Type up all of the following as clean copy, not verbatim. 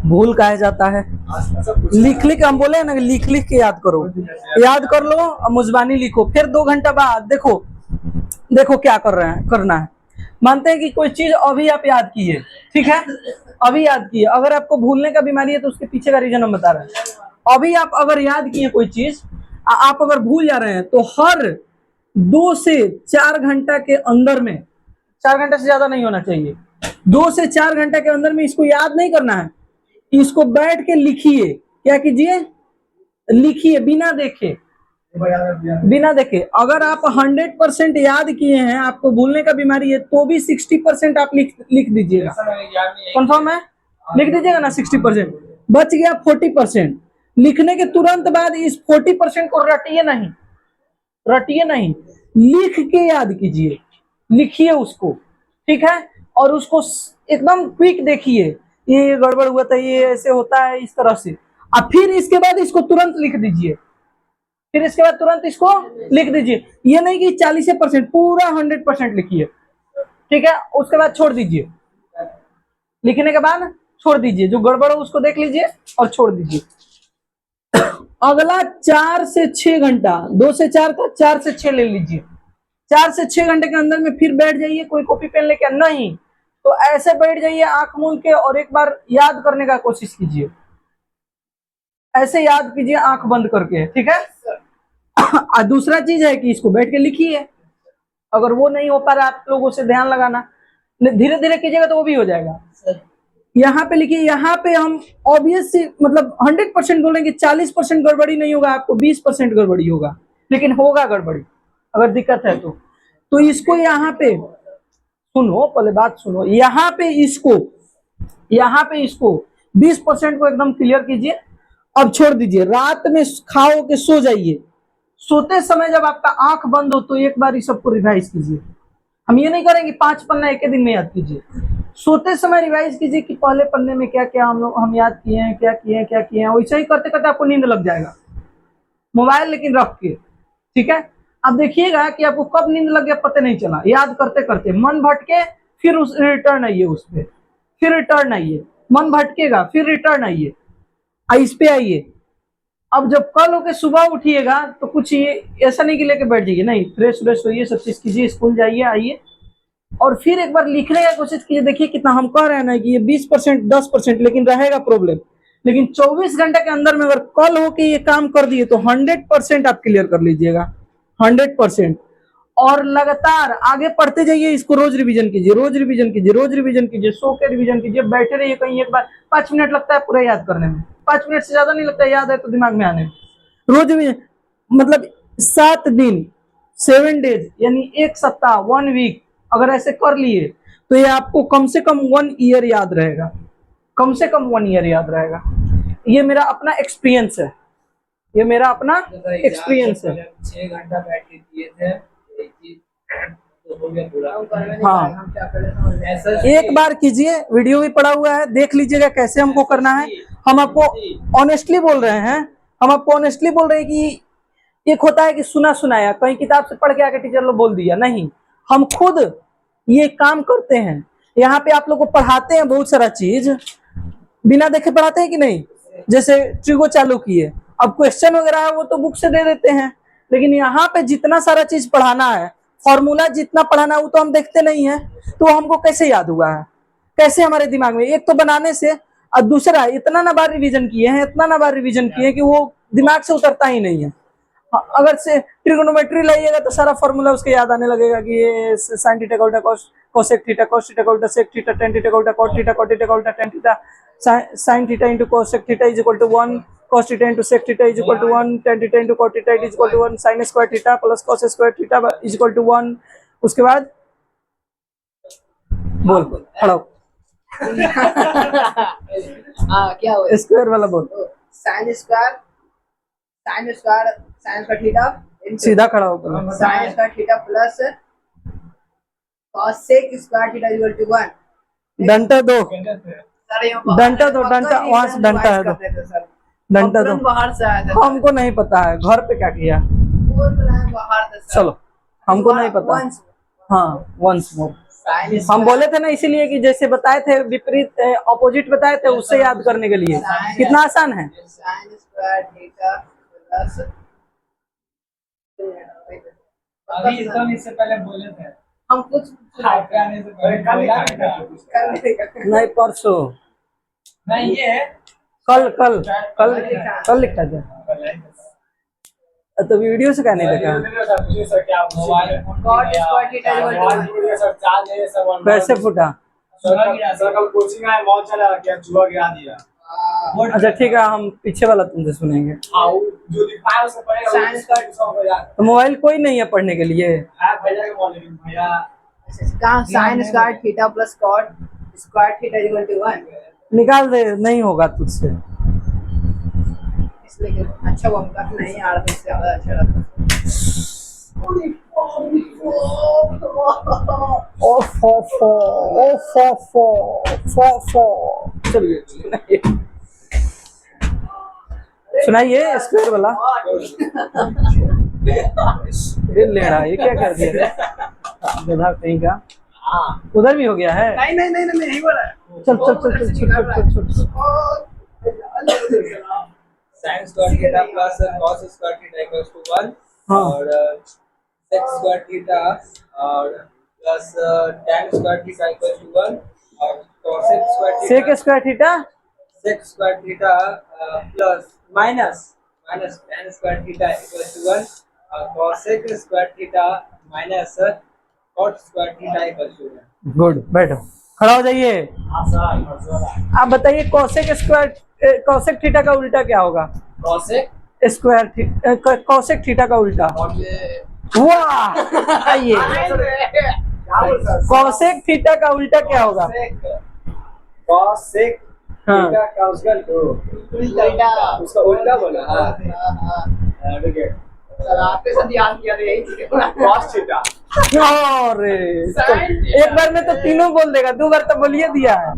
भूल कहा जाता है। लिख लिख, हम बोले ना लिख लिख के याद करो, याद कर लो और मुजबानी लिखो, फिर 2 घंटा बाद देखो, देखो क्या कर रहे हैं, करना है। मानते हैं कि कोई चीज अभी आप याद किए, ठीक है, अभी याद किए, अगर आपको भूलने का बीमारी है तो उसके पीछे का रीजन हम बता रहे हैं। अभी आप अगर याद किए कोई चीज, आप अगर भूल जा रहे हैं, तो हर 2 से 4 घंटा के अंदर में, 4 घंटे से ज्यादा नहीं होना चाहिए, 2 से 4 घंटे के अंदर में इसको याद नहीं करना है, इसको बैठ के लिखिए। क्या कीजिए? लिखिए बिना देखे, बिना देखे। अगर आप 100% याद किए हैं, आपको भूलने का बीमारी है, तो भी 60% आप लिख दीजिएगा। कंफर्म है? लिख दीजिएगा ना 60%, बच गया 40%। लिखने के तुरंत बाद इस 40% को रटिए नहीं, रटिए नहीं, लिख के याद कीजिए, लिखिए उसको, ठीक है, और उसको एकदम क्विक देखिए, ये गड़बड़ हुआ था, ये ऐसे होता है, इस तरह से। अब फिर इसके बाद इसको तुरंत लिख दीजिए, फिर इसके बाद तुरंत इसको लिख दीजिए। ये नहीं कि 40%, पूरा 100% लिखिए, ठीक है। उसके बाद छोड़ दीजिए, लिखने के बाद छोड़ दीजिए, जो गड़बड़ हो उसको देख लीजिए और छोड़ दीजिए। अगला 4 से 6 घंटा, 2 से 4 का 4 से 6 ले लीजिए। 4 से 6 घंटे के अंदर में फिर बैठ जाइए, कोई कॉपी पेन लेके, नहीं तो ऐसे बैठ जाइए आंख मूंद के, और एक बार याद करने का कोशिश कीजिए, ऐसे याद कीजिए आंख बंद करके, ठीक है। दूसरा चीज है कि इसको बैठ के लिखिए। अगर वो नहीं हो पा रहा, आप लोगों से ध्यान लगाना, धीरे धीरे कीजिएगा तो वो भी हो जाएगा। यहाँ पे लिखिए, यहाँ पे हम ऑब्वियस मतलब 100% बोलेंगे, 40% गड़बड़ी नहीं होगा, आपको 20% गड़बड़ी होगा, लेकिन होगा गड़बड़ी अगर दिक्कत है तो इसको यहाँ पे सुनो, पहले बात सुनो, यहाँ पे इसको 20% को एकदम क्लियर कीजिए। अब छोड़ दीजिए, रात में खाओ के सो जाइए, सोते समय जब आपका आंख बंद हो तो एक बार इस सबको रिवाइज कीजिए। हम ये नहीं करेंगे 5 पन्ना एक दिन में याद कीजिए, सोते समय रिवाइज कीजिए कि पहले पन्ने में क्या क्या हम याद किए हैं, क्या किए हैं। वैसे ही करते करते आपको नींद लग जाएगा, मोबाइल लेकिन रख के, ठीक है। अब देखिएगा कि आपको कब नींद लग गया पता नहीं चला, याद करते करते मन भटके, फिर उस रिटर्न आइए, उस पर फिर रिटर्न आइए, मन भटकेगा फिर रिटर्न आइए, इस पे आइए। अब जब कल होके सुबह उठिएगा तो कुछ ये ऐसा नहीं कि लेके बैठ जाइए, नहीं, फ्रेश फ्रेश होइए, सब चीज कीजिए, स्कूल जाइए, आइए, और फिर एक बार लिखने का कोशिश कीजिए। देखिए कितना हम कह रहे हैं ना कि ये 20% 10%, लेकिन रहेगा प्रॉब्लम। लेकिन 24 घंटे के अंदर में अगर कल हो के ये काम कर दिए तो 100% आप क्लियर कर लीजिएगा, 100%। और लगातार आगे पढ़ते जाइए, इसको रोज रिवीजन कीजिए, रोज रिवीजन कीजिए, रोज रिवीजन कीजिए, सो के रिवीजन कीजिए, बैठे रहिए कहीं, एक बार 5 मिनट लगता है पूरा याद करने में, 5 मिनट से ज्यादा नहीं लगता, याद है तो दिमाग में आने में। रोज रिवीजन मतलब 7 दिन, 7 डेज, यानी 1 सप्ताह, 1 वीक अगर ऐसे कर लिए तो ये आपको कम से कम 1 ईयर याद रहेगा, कम से कम 1 ईयर याद रहेगा। ये मेरा अपना एक्सपीरियंस है, ये मेरा अपना एक्सपीरियंस है। 6 घंटा बैठ के किए थे, तो हो गया पूरा। हाँ, एक बार कीजिए, वीडियो भी पड़ा हुआ है, देख लीजिएगा कैसे हमको करना है। हम आपको ऑनेस्टली बोल रहे हैं, हम आपको ऑनेस्टली बोल रहे हैं कि एक होता है कि सुना सुनाया, कहीं किताब से पढ़ के आके टीचर लोग बोल दिया, नहीं, हम खुद ये काम करते हैं। यहाँ पे आप लोग को पढ़ाते हैं बहुत सारा चीज, बिना देखे पढ़ाते हैं कि नहीं। जैसे ट्रिगो चालू किए, अब क्वेश्चन वगैरह है वो तो बुक से दे देते हैं, लेकिन यहाँ पे जितना सारा चीज पढ़ाना है, फॉर्मूला जितना पढ़ाना है, वो तो हम देखते नहीं है, तो हमको कैसे याद हुआ है, कैसे हमारे दिमाग में, एक तो बनाने से, और दूसरा इतना ना बार रिवीजन किए हैं, इतना ना बार रिवीजन किए हैं कि वो दिमाग से उतरता ही नहीं है। अगर से ट्रिगोनोमेट्री लाइएगा तो सारा फॉर्मूला उसके याद आने लगेगा कि ये sin थीटा का उल्टा cosec थीटा, cos थीटा का उल्टा sec थीटा, tan थीटा का उल्टा cot थीटा, cot थीटा का उल्टा tan theta, sin theta into cosec theta is equal to 1, cos theta into sec theta is equal to 1, tan theta into cot theta is equal to 1, sin square theta plus cos square theta is equal to 1। उसके बाद बोल खड़ा हो। क्या हुआ? Square वाला बोल, sin square theta, सीधा खड़ा होकर sin square theta plus cosec square theta equal to 1। डंटा दो, डंटा दो, डंटा वहां से डंटा है, दो डंटा दो। बाहर से आया था, हमको नहीं पता है घर पे क्या किया, बाहर से। चलो हमको नहीं पता। हाँ, वंस मोर साइन हम बोले थे ना इसीलिए कि जैसे बताए थे विपरीत ऑपोजिट बताए थे उससे याद करने के लिए कितना आसान है। साइन स्क्वायर थीटा प्लस अभी एकदम इससे पहले बोले थे हम कुछ आपके आने से पहले बोला था। नहीं परसों नहीं ये है कल कल कल कल लिखा था तो वीडियो से क्या नहीं देखा mobile Cot square theta equal to कैसे फूटा। सर्कल कोचिंग है मॉल चला क्या चूहा गिरा दिया। अच्छा ठीक है हम पीछे वाला तुमसे सुनेंगे। हाँ वो जो दिखाया उससे पहले Sin square- सब यार तो मोबाइल कोई नहीं है पढ़ने के लिए। है भैया के मॉल लेकिन भैया कहाँ sine square theta plus cot square theta equal to 1 निकाल दे नहीं होगा तुझसे। इसलिए कि अच्छा वो हमका नहीं आ रहा था इससे ज्यादा अच्छा लगता चलिए सुनाइए स्क्वायर वाला। ये लेड़ा ये क्या कर दिया रे? गधा कहीं का उधर भी हो गया है। नहीं नहीं नहीं नहीं यही बोला चल चल चल चल चल चल चल। Sine square theta plus cos square theta equals to 1 हाँ। और सेक स्क्वायर थीटा और plus tan square theta equals to 1 और cosec square sec theta square theta sec square theta plus minus tan square theta equals to 1 और cosec square theta minus cot square theta equals to 1। Good बैठो खड़ा हो जाइए। आप बताइए cosec square cosec theta का उल्टा क्या होगा। cosec स्क्वायर कोसेक थीटा का उल्टा वाह आइए कोसेक थीटा का उल्टा क्या होगा। cos sec हाँ। थीटा का उसका उल्टा उसका उल्टा बोला हाँ ठीक है सर आपके साथ याद किया था यही चीज़। cos थीटा अरे एक बार में तो तीनों बोल देगा दो बार तो बोलिए दिया है।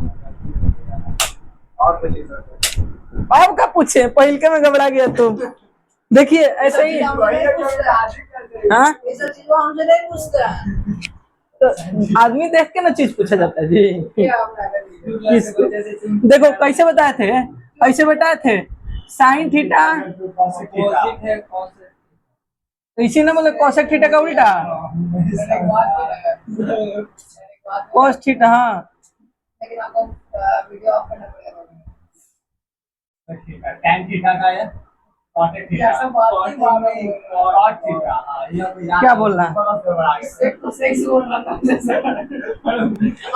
और कुछ नहीं सर अब का पूछे पहल के में घबरा गया तुम। देखिए ऐसे ही हाँ ये सब चीज़ वो हमसे नहीं पूछता तो आदमी देख के ना चीज पूछा जाता है जी। क्या आपने किसको? देखो कैसे बताए थे ऐसे बताए थे साइन थीटा अपोजिट है cosec इसी ना मतलब कोसेक थीटा का उल्टा कोस थीटा हाँ। लेकिन आपको वीडियो ऑफ करना पड़ेगा tan थीटा का है cot थीटा ऐसा बात ही बात नहीं। cot थीटा हाँ ये क्या बोल रहा है? सेक्स बोल रहा था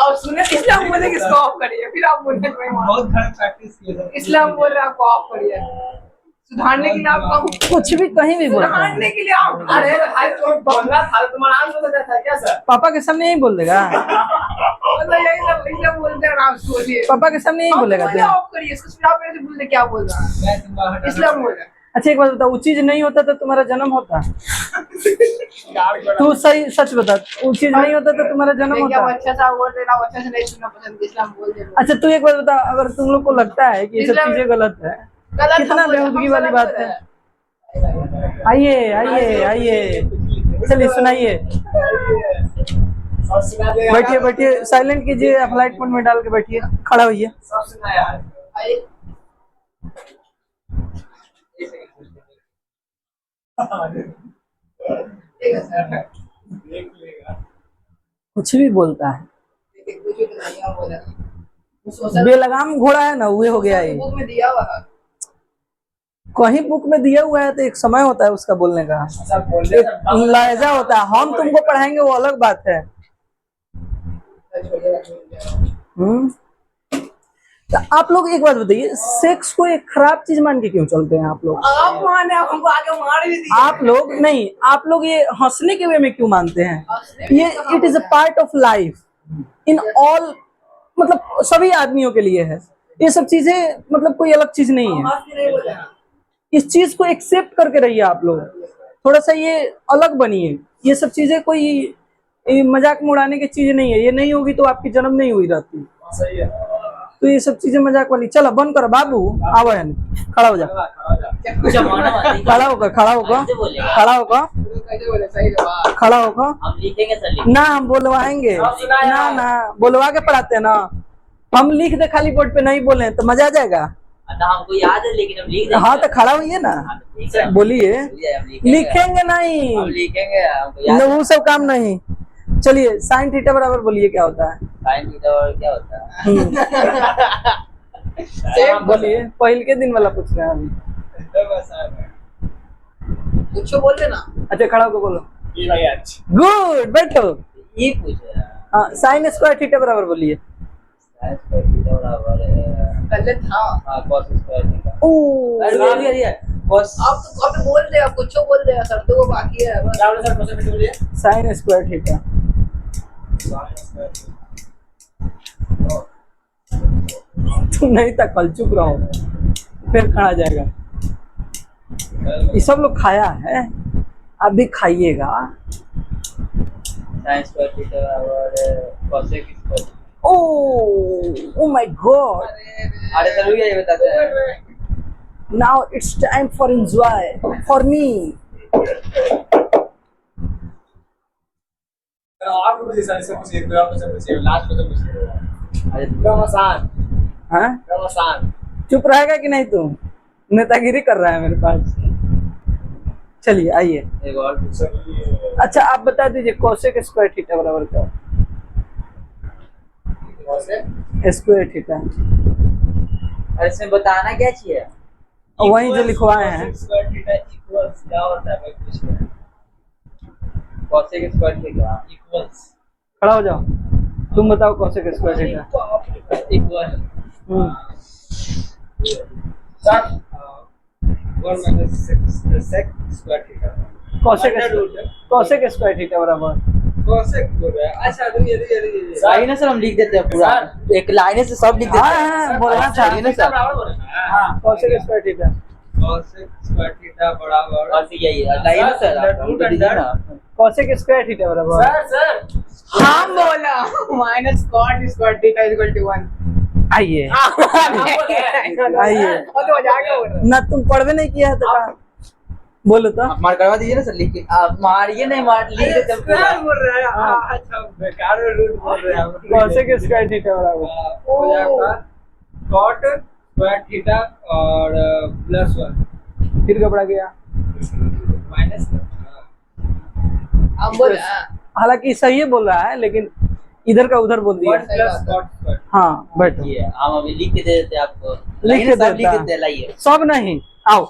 अब सुने इसलिए हम बोले कि इसको ऑफ करिए फिर आप बोलते हैं बहुत घर प्रैक्टिस किए थे इसलिए हम बोल रहे हैं आपको ऑफ करिए सुधारने के लिए आपको कुछ भी कहीं भी बोलता है। सुधारने के लिए आप अरे भाई तो बोलना था तुम्हारा नाम तो बताया था क्या सर पापा के सामने यही बोल देगा। मतलब यही सब इसलिए बोलते हैं नाम सोचिए पापा के सामने यही बोलेगा बोले तू। ऑफ करिए इसको फिर आप मेरे से बोलते क्या बोल रहा है मैं तुम्हारा हटा इसलिए हम बोल रहे हैं अच्छा एक बात बता वो चीज नहीं होता तो तुम्हारा जन्म होता। तू सही सच बता वो चीज नहीं होता तो तुम्हारा जन्म देखिए अब होता। अच्छा सा बोल देना अच्छा से नहीं सुनना पसंद इसलिए हम बोल दे रहे हैं अच्छा तू एक बात बता अगर तुम लोग को लगता है कि ये सब इसलिए- चीजें गलत है गलत कितना हम बोल रहे हैं, बेहूदगी हम वाली गलत बात बोल रहे है। हैं। आइए आइए आइए चलिए सुनाइए सब सुना दे बैठिए बैठिए साइलेंट कीजिए फ्लाइट मोड में डाल के बैठिए खड़ा होइए। सब सुना यार आइए ठीक है सर देख लेगा कुछ भी बोलता है देखिए कुछ भी नहीं हम बोल रहे हैं वो सोशल बेलगाम घोड़ा है ना वो हो गया ये बुक में दिया हुआ है कहीं बुक में दिया हुआ है तो एक समय होता है उसका बोलने का सब बोलने एक लहजा होता है हम तुमको पढ़ाएंगे वो अलग बात है। हम्म तो आप लोग एक बात बताइए सेक्स को एक खराब चीज मान के क्यों चलते हैं आप लोग। आप माने हमको आगे मार भी दिया आप लोग नहीं आप लोग ये हंसने के वे में क्यों मानते हैं। ये it is a part of life in all मतलब सभी आदमियों के लिए है ये सब चीजें मतलब कोई अलग चीज नहीं है। माफ नहीं बोले इस चीज को एक्सेप्ट करके रहिए आप लोग थोड़ा सा ये अलग बनिए। ये सब चीजें कोई ये मजाक में उड़ाने की चीज नहीं है। ये नहीं होगी तो आपकी जन्म नहीं हुई रहती। सही है तो ये सब चीजें मजाक वाली चलो बंद करो बाबू आओ खड़ा हो जा जमाना खड़ा होगा खड़ा होगा खड़ा होगा कैसे बोले सही जवाब। खड़ा होगा हम लिखेंगे सर, लिख ना, हम बोलवाएंगे ना ना, बोलवा के पढ़ाते हैं ना हम। लिख दे खाली बोर्ड पे, नहीं बोले तो मजा आ जाएगा। अच्छा हमको याद है लेकिन हम लिख देंगे। हाँ तो खड़ा होइए ना, हाँ, तो ठीक है, बोलिए। हम लिखेंगे। लिखेंगे नहीं, हम लिखेंगे, हमको याद है। वो सब काम नहीं। चलिए साइन थीटा बराबर बोलिए क्या होता है। साइन थीटा और क्या होता है? सेम बोलिए, पहले के दिन वाला पूछ रहे हैं अभी। कुछ बोल देना। अच्छा खड़ा होकर बोलो। ये भाई आज गुड, बैठो। ये पूछे हाँ, साइन स्क्वायर थीटा बराबर बोलिए। साइन स्क्वायर थीटा बराबर है, गलत था। हाँ cos स्क्वायर थीटा। ओ अरे cos अब बोल दे, अब कुछ बोल दे सर, तो वो बाकी है बस। क्या बोले सर, क्वेश्चन फिर बोलिए। Sign square theta. तुम नहीं था कल, चुप रहो, फिर खाया जाएगा। ये सब लोग खाया है, आप भी खाइएगा। साइन स्क्वायर थीटा बराबर cosec square. Oh my God, अरे सर ये बताते हैं। Now it's time for enjoy for me. आप पूछिए सर, इससे पूछिए, कोई और क्वेश्चन पूछिए, लास्ट क्वेश्चन पूछिए। अरे एकदम आसान, हाँ एकदम आसान। चुप रहेगा कि नहीं, तुम नेतागिरी कर रहा है मेरे पास। चलिए आइए। एक और चलिए अच्छा आप बता दीजिए कोसेक स्क्वायर थीटा बराबर क्या होता है? स्क्वायर थीटा और इसमें बताना क्या चाहिए? वही जो लिखवाए हैं। स्क्वायर थीटा इक्वल्स क्या होता है भाई, कुछ नहीं। cosec स्क्वायर थीटा इक्वल्स, खड़ा हो जाओ, तुम बताओ cosec square theta. Equal sir 1 minus sec square theta. Cosec square theta बराबर। cosec बोल रहा है। अच्छा रुकिए लाइन से हम लिख देते हैं पूरा, एक लाइन से सब लिख देते हाँ हैं। हाँ बोलना था लाइन से बराबर बोल रहे हैं। हाँ, cosec square theta. cosec square theta बराबर और फिर यही लाइन से रूट आप दीजिए ना। कोसेक स्क्वायर थीटा बराबर। सर हम बोला minus cot square theta equal to 1। आइए आइए आइए। तो मजाक बोल रहा ना तुम पढ़वे नहीं किया है तो का बोलो तो। आप मार करवा दीजिए ना सर, लिख के आप मारिए नहीं, मार लिख देते हैं पूरा। बोल रहे हैं। अच्छा बेकार में रूट बोल रहे हैं। कोसेक स्क्वायर थीटा बराबर। हो जाएगा cot स्क्वायर थीटा और +1 फिर घबरा गया। माइनस। हम बोला हालांकि सही बोल रहा है लेकिन इधर का उधर बोल दिया। 1 + cot स्क्वायर। हाँ बैठो, ये हम अभी लिख के दे देते हैं आपको, लिख के लाइन से सब लिख देता। देते हैं। लाइए सब नहीं, आओ।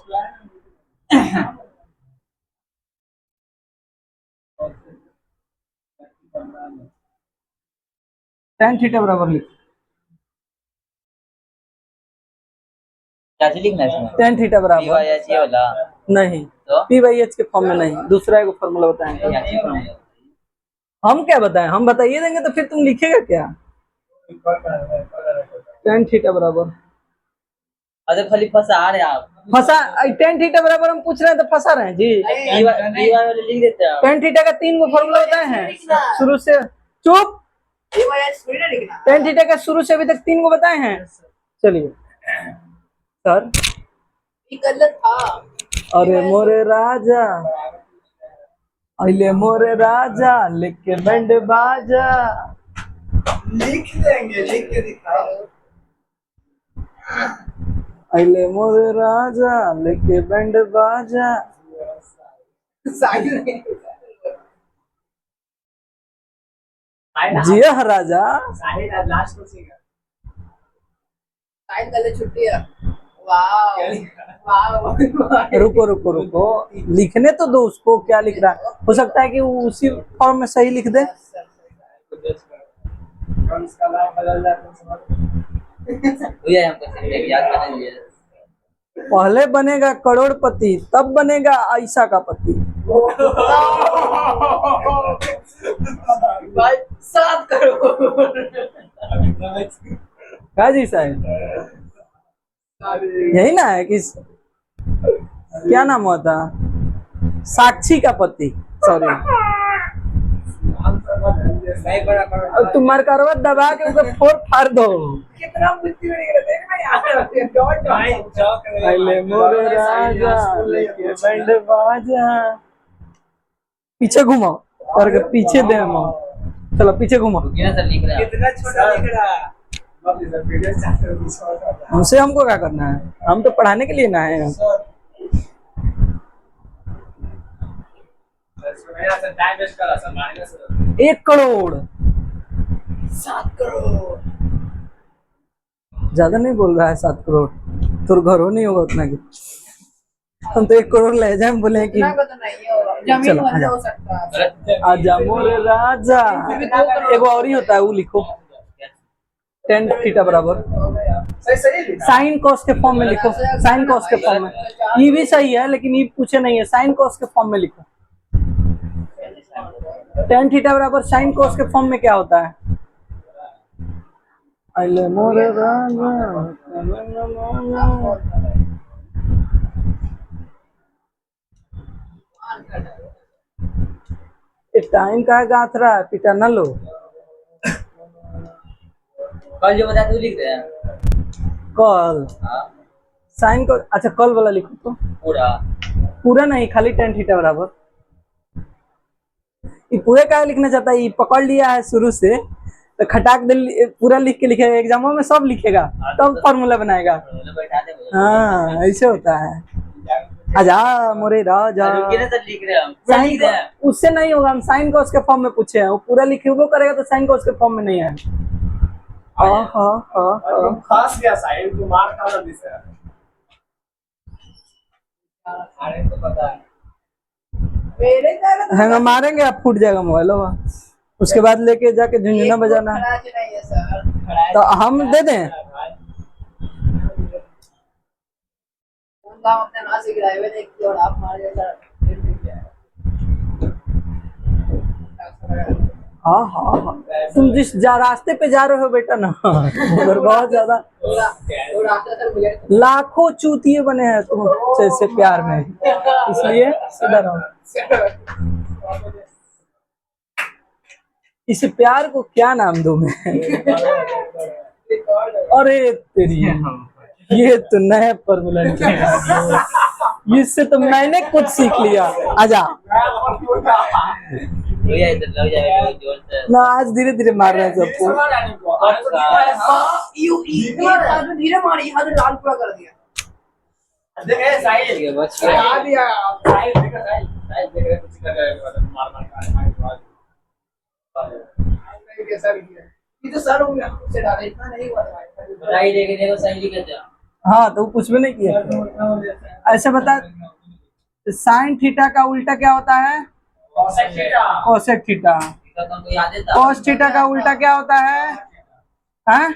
tan थीटा बराबर लिख। क्या चीज लिखना है इसमें? tan थीटा बराबर PYH ये वाला नहीं, तो p/h के फॉर्म में नहीं, दूसरा एक फॉर्मूला बताएंगे। क्या चीज बनाएंगे? हम क्या बताएं, हम बताइए देंगे तो फिर तुम लिखेगा क्या। tan थीटा बराबर अरे खाली फंसा रहे हैं आप। फंसा। tan थीटा बराबर हम पूछ रहे हैं तो फंसा रहे हैं जी। PY वाले लिख देते हैं आप। tan थीटा का 3 गो फॉर्मूला बताए हैं शुरू से। चुप। ये वाला थोड़ी ना लिखना। tan थीटा का शुरू से अभी तक 3 गो बताए हैं। चलिए सर। ये गलत था। अरे मोरे राजा, अले मोरे राजा लेके बैंड बाजा। लिख देंगे, लिख के दिखाओ। अले मोरे राजा लेके बैंड बाजा। साइन नहीं। जिया राजा। लास्ट क्वेश्चन साइन गलत छुट्टी है। वाह वाह। रुको रुको रुको, लिखने तो दो उसको, क्या लिख रहा है। हो सकता है कि वो उसी फॉर्म में सही लिख दे। इसका नाम बदल जाता भैया हमको सही याद करना चाहिए। पहले बनेगा करोड़पति तब बनेगा आयशा का पति। भाई 7 करोड़। क्या जी साहब, यही ना है कि क्या नाम हुआ था, साक्षी का पति। सॉरी, नहीं बड़ा अब तुम मरकरवा दबा के ऊपर फोड़ फाड़ दो। कितना बुद्धि में निकल देख ना यार। डॉट अले मोरे राजा लेके बैंड बाजा। पीछे घुमाओ और पीछे दे हम। चलो पीछे घुमाओ। रुकिए ना सर, लिख रहे हैं। कितना छोटा दिख रहा है। हमसे हमको क्या करना है, हम तो पढ़ाने के लिए ना है। टाइम वेस्ट करा सर, मानेगा सर। 1 करोड़ 7 करोड़। ज्यादा नहीं बोल रहा है, 7 करोड़ तो घर हो नहीं होगा उतना की। हम तो 1 करोड़ ले जाए बोले कि इतना का तो नहीं होगा, जमीन चलो, बंद आजा। हो सकता है। गलत। आजा मोरे राजा। एगो और ही होता है, वो लिखो। tan थीटा बराबर सही सही लिखा। साइन कॉस के फॉर्म में लिखो। साइन कॉस के फॉर्म में ये भी सही है, लेकिन ये पूछे नहीं है। साइन कॉस के फॉर्म में लिखो। tan थीटा बराबर साइन कॉस के फॉर्म में क्या होता है? अले मोरे राजा। टाइम का गाथ रहा है, पिटा न लो। कल जो बताया तू लिख रहे हैं। कल हाँ, साइन को, अच्छा कल वाला लिखो तो। पूरा। पूरा नहीं, खाली tan थीटा बराबर। ये पूरे क्या लिखना चाहता है, ये पकड़ लिया है शुरू से तो खटाक दे पूरा लिख के लिखेगा। एग्जामों में सब लिखेगा तब फॉर्मूला बनाएगा। बैठा दे मुझे। हाँ ऐसे होता है। आजा मोरे राजा। रुकिए ना सर, लिख रहे हैं हम। क्या साइन लिख रहे हैं? उससे नहीं होगा, हम साइन कॉस के फॉर्म में पूछे हैं। वो पूरा लिखेगा करेगा तो साइन कॉस के फॉर्म में नहीं है। खास क्या साइड को मार खाना दिस है। अरे तो पता है। मेरे कारण हैंगा मारेंगे, आप फूट जाएगा मोबाइल। उसके बाद लेके जाके झुंझुना बजाना। खराज नहीं है सर। तो हम दे दें। उनका हम अपने नाम से गिराए हुए देखिए और आप मार जैसा फिर भी क्या है। हाँ हाँ हाँ, तुम जिस रास्ते पे जा रहे हो बेटा ना, उधर बहुत ज्यादा वो रास्ता सर मुझे लाखों चूतिए बने हैं तुम से प्यार में, इसलिए सीधा रहो। इस प्यार को क्या नाम दूं मैं? अरे तेरी, ये तो नया फॉर्मूला निकला। इससे तो मैंने कुछ सीख लिया। आजा भैया इधर लग जाएगा जोर से। ना, आज धीरे धीरे मार रहे हैं सबको। धीरे मारी हाथ लाल पूरा कर दिया। देखे साइड ठीक है, बच गया। आ दिया साइड देखा साइड साइड देख रहे कुछ कर रहे मार मार कैसा लिखा है? ये तो सर हो गया उससे डाला इतना नहीं हुआ था। सही लेके देखो, सही लिख जा। हाँ तो कुछ भी नहीं किया। ऐसे बता, साइन थीटा का उल्टा क्या होता है? Cosec theta. तुमको याद है था? कॉस थीटा का उल्टा क्या होता है? हैं?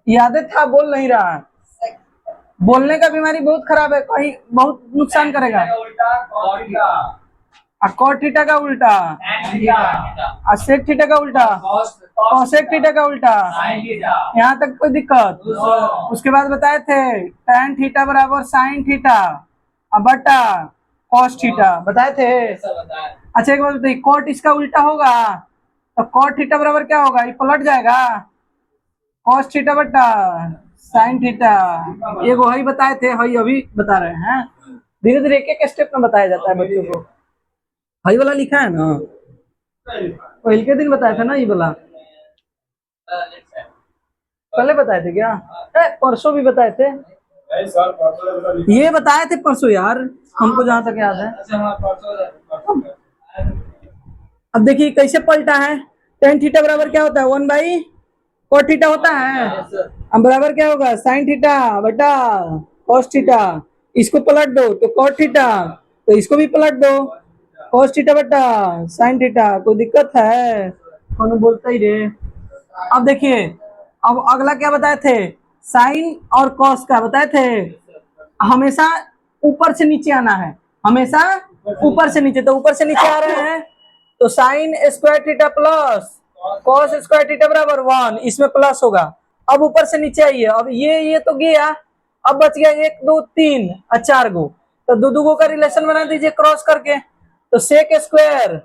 यादें था, बोल नहीं रहा। बोलने का बीमारी बहुत खराब है, कहीं बहुत नुकसान करेगा। उल्टा कॉर्डिका कॉट थीटा का उल्टा, सेक थीटा का उल्टा, कोसेक थीटा का उल्टा। यहाँ तक कोई दिक्कत? उसके बाद बताए थे tan थीटा बराबर साइन थीटा बटा कॉस थीटा, बताए थे। अच्छा एक बात बताइए, कॉट इसका उल्टा होगा तो कॉट थीटा बराबर क्या होगा? ये पलट जाएगा, कॉस थीटा बटा साइन थीटा। ये वही बताए थे, वही अभी बता रहे हैं। धीरे धीरे एक एक स्टेप में बताया जाता है बच्चों को। वही वाला लिखा है ना, पहले के दिन बताया था ना ये वाला। पहले बताए थे क्या? परसों भी बताए थे। सर परसों ये बताए थे परसों यार, हमको जहां तक याद है। अब देखिए कैसे पलटा है। tan थीटा बराबर क्या होता है? 1 cot थीटा होता है। अब बराबर क्या होगा? sin थीटा बटा cos थीटा। इसको पलट दो तो cot थीटा, तो इसको भी पलट दो cos थीटा बटा sin थीटा। कोई दिक्कत है? कौन बोलता ही रे। अब देखिए, अब अगला क्या बताए थे? साइन और कॉस का बताए थे। हमेशा ऊपर से नीचे आना है, हमेशा ऊपर से नीचे। तो ऊपर से नीचे आ रहे हैं तो sign square theta plus cos square theta बराबर 1, इसमें प्लस होगा। अब ऊपर से नीचे आइए। अब ये तो गया, अब बच गया 1 2 3 और 4 गो। तो दो गो का रिलेशन बना दीजिए क्रॉस करके। तो sec square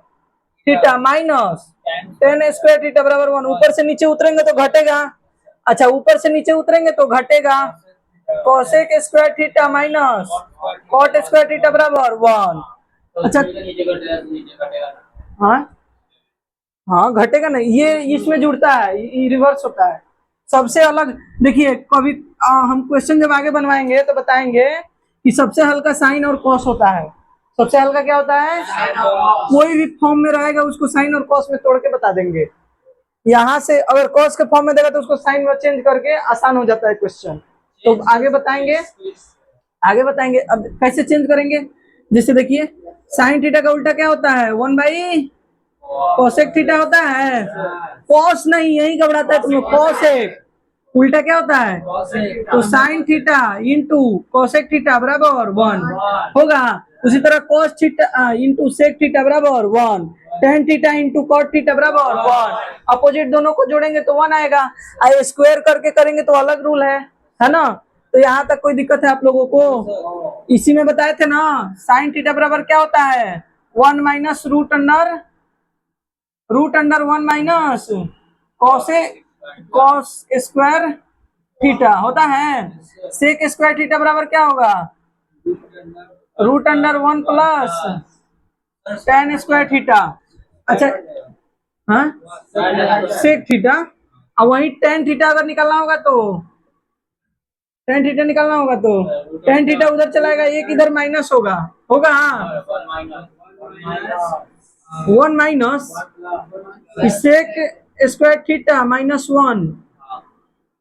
theta minus tan square theta बराबर 1। ऊपर से नीचे उतरेंगे तो घटेगा। अच्छा ऊपर से नीचे उतरेंगे तो घटेगा। Cosec square theta minus cot square theta बराबर 1। अच्छा नीचे कटेगा तो नीचे कटेगा ना। हाँ हाँ घटेगा नहीं, ये इसमें जुड़ता है, ये रिवर्स होता है सबसे अलग। देखिए कभी हम क्वेश्चन जब आगे बनवाएंगे तो बताएंगे कि सबसे हल्का साइन और कॉस होता है। सबसे हल्का क्या होता है? कोई भी फॉर्म में रहेगा उसको साइन और कॉस में तोड़ के बता देंगे। यहाँ से अगर कॉस के फॉर्म में देगा तो उसको साइन में चेंज करके आसान हो जाता है क्वेश्चन। तो आगे बताएंगे, आगे बताएंगे अब कैसे चेंज करेंगे। जैसे देखिए साइन थीटा का उल्टा क्या होता है? 1/cosec थीटा होता है। कॉस नहीं, यही घबराता है तुम्हें, कॉसेक उल्टा क्या होता है? तो sine theta into cosec theta बराबर 1 होगा। उसी तरह cos theta into sec theta बराबर 1, tan theta into cot theta बराबर 1। अपोजिट दोनों को जोड़ेंगे तो 1 आएगा। स्क्वायर करके करेंगे तो अलग रूल है ना। तो यहाँ तक कोई दिक्कत है आप लोगों को? इसी में बताए थे ना, साइन थीटा बराबर क्या होता है? 1 minus root under 1 minus cos square theta होता है। सेक स्क्वायर थीटा बराबर क्या होगा? Root under 1 plus tan square theta. अच्छा हाँ सेक थीटा, अब वही टेन थीटा अगर निकालना होगा तो टेन थीटा निकालना होगा तो टेन थीटा उधर चलाएगा, एक इधर माइनस होगा हाँ 1 minus sec square theta minus 1,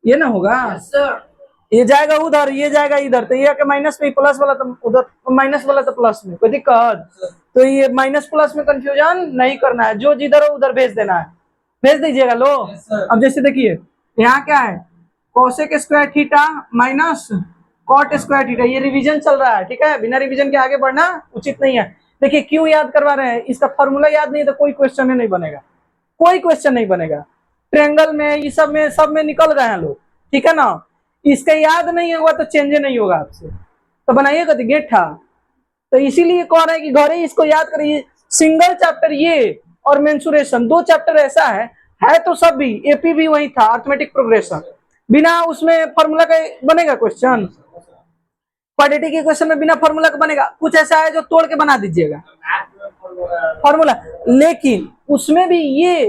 ये ना होगा। ये जाएगा उधर, ये जाएगा इधर, तो ये माइनस में प्लस वाला तो उधर, माइनस वाला तो प्लस में, कोई दिक्कत? तो ये माइनस प्लस में कंफ्यूजन नहीं करना है, जो जिधर हो उधर भेज देना है, भेज दीजिएगा। लो अब जैसे देखिए यहाँ क्या है? Cosec square theta minus cot square theta, ये रिवीजन चल रहा है, ठीक है। बिना रिवीजन के आगे बढ़ना उचित नहीं है। देखिए क्यों याद करवा रहे हैं? इसका फॉर्मूला याद नहीं तो कोई क्वेश्चन नहीं बनेगा, कोई क्वेश्चन नहीं बनेगा। ट्रायंगल में ये सब में निकल रहे हैं लोग, ठीक है ना। इसका याद नहीं होगा तो चेंज नहीं होगा आपसे, तो बनाइएगा तो गेठा। तो इसीलिए कह रहे हैं कि घरे इसको याद करिए। सिंगल चैप्टर ये और मेंसुरेशन, 2 चैप्टर ऐसा है तो सब भी, एपी भी वही था, अर्थमेटिक प्रोग्रेशन। बिना उसमें फॉर्मूला का बनेगा क्वेश्चन? क्वाड्रेटिक इक्वेशन में बिना फॉर्मूला का बनेगा? कुछ ऐसा है जो तोड़ के बना दीजिएगा फॉर्मूला। लेकिन उसमें भी ये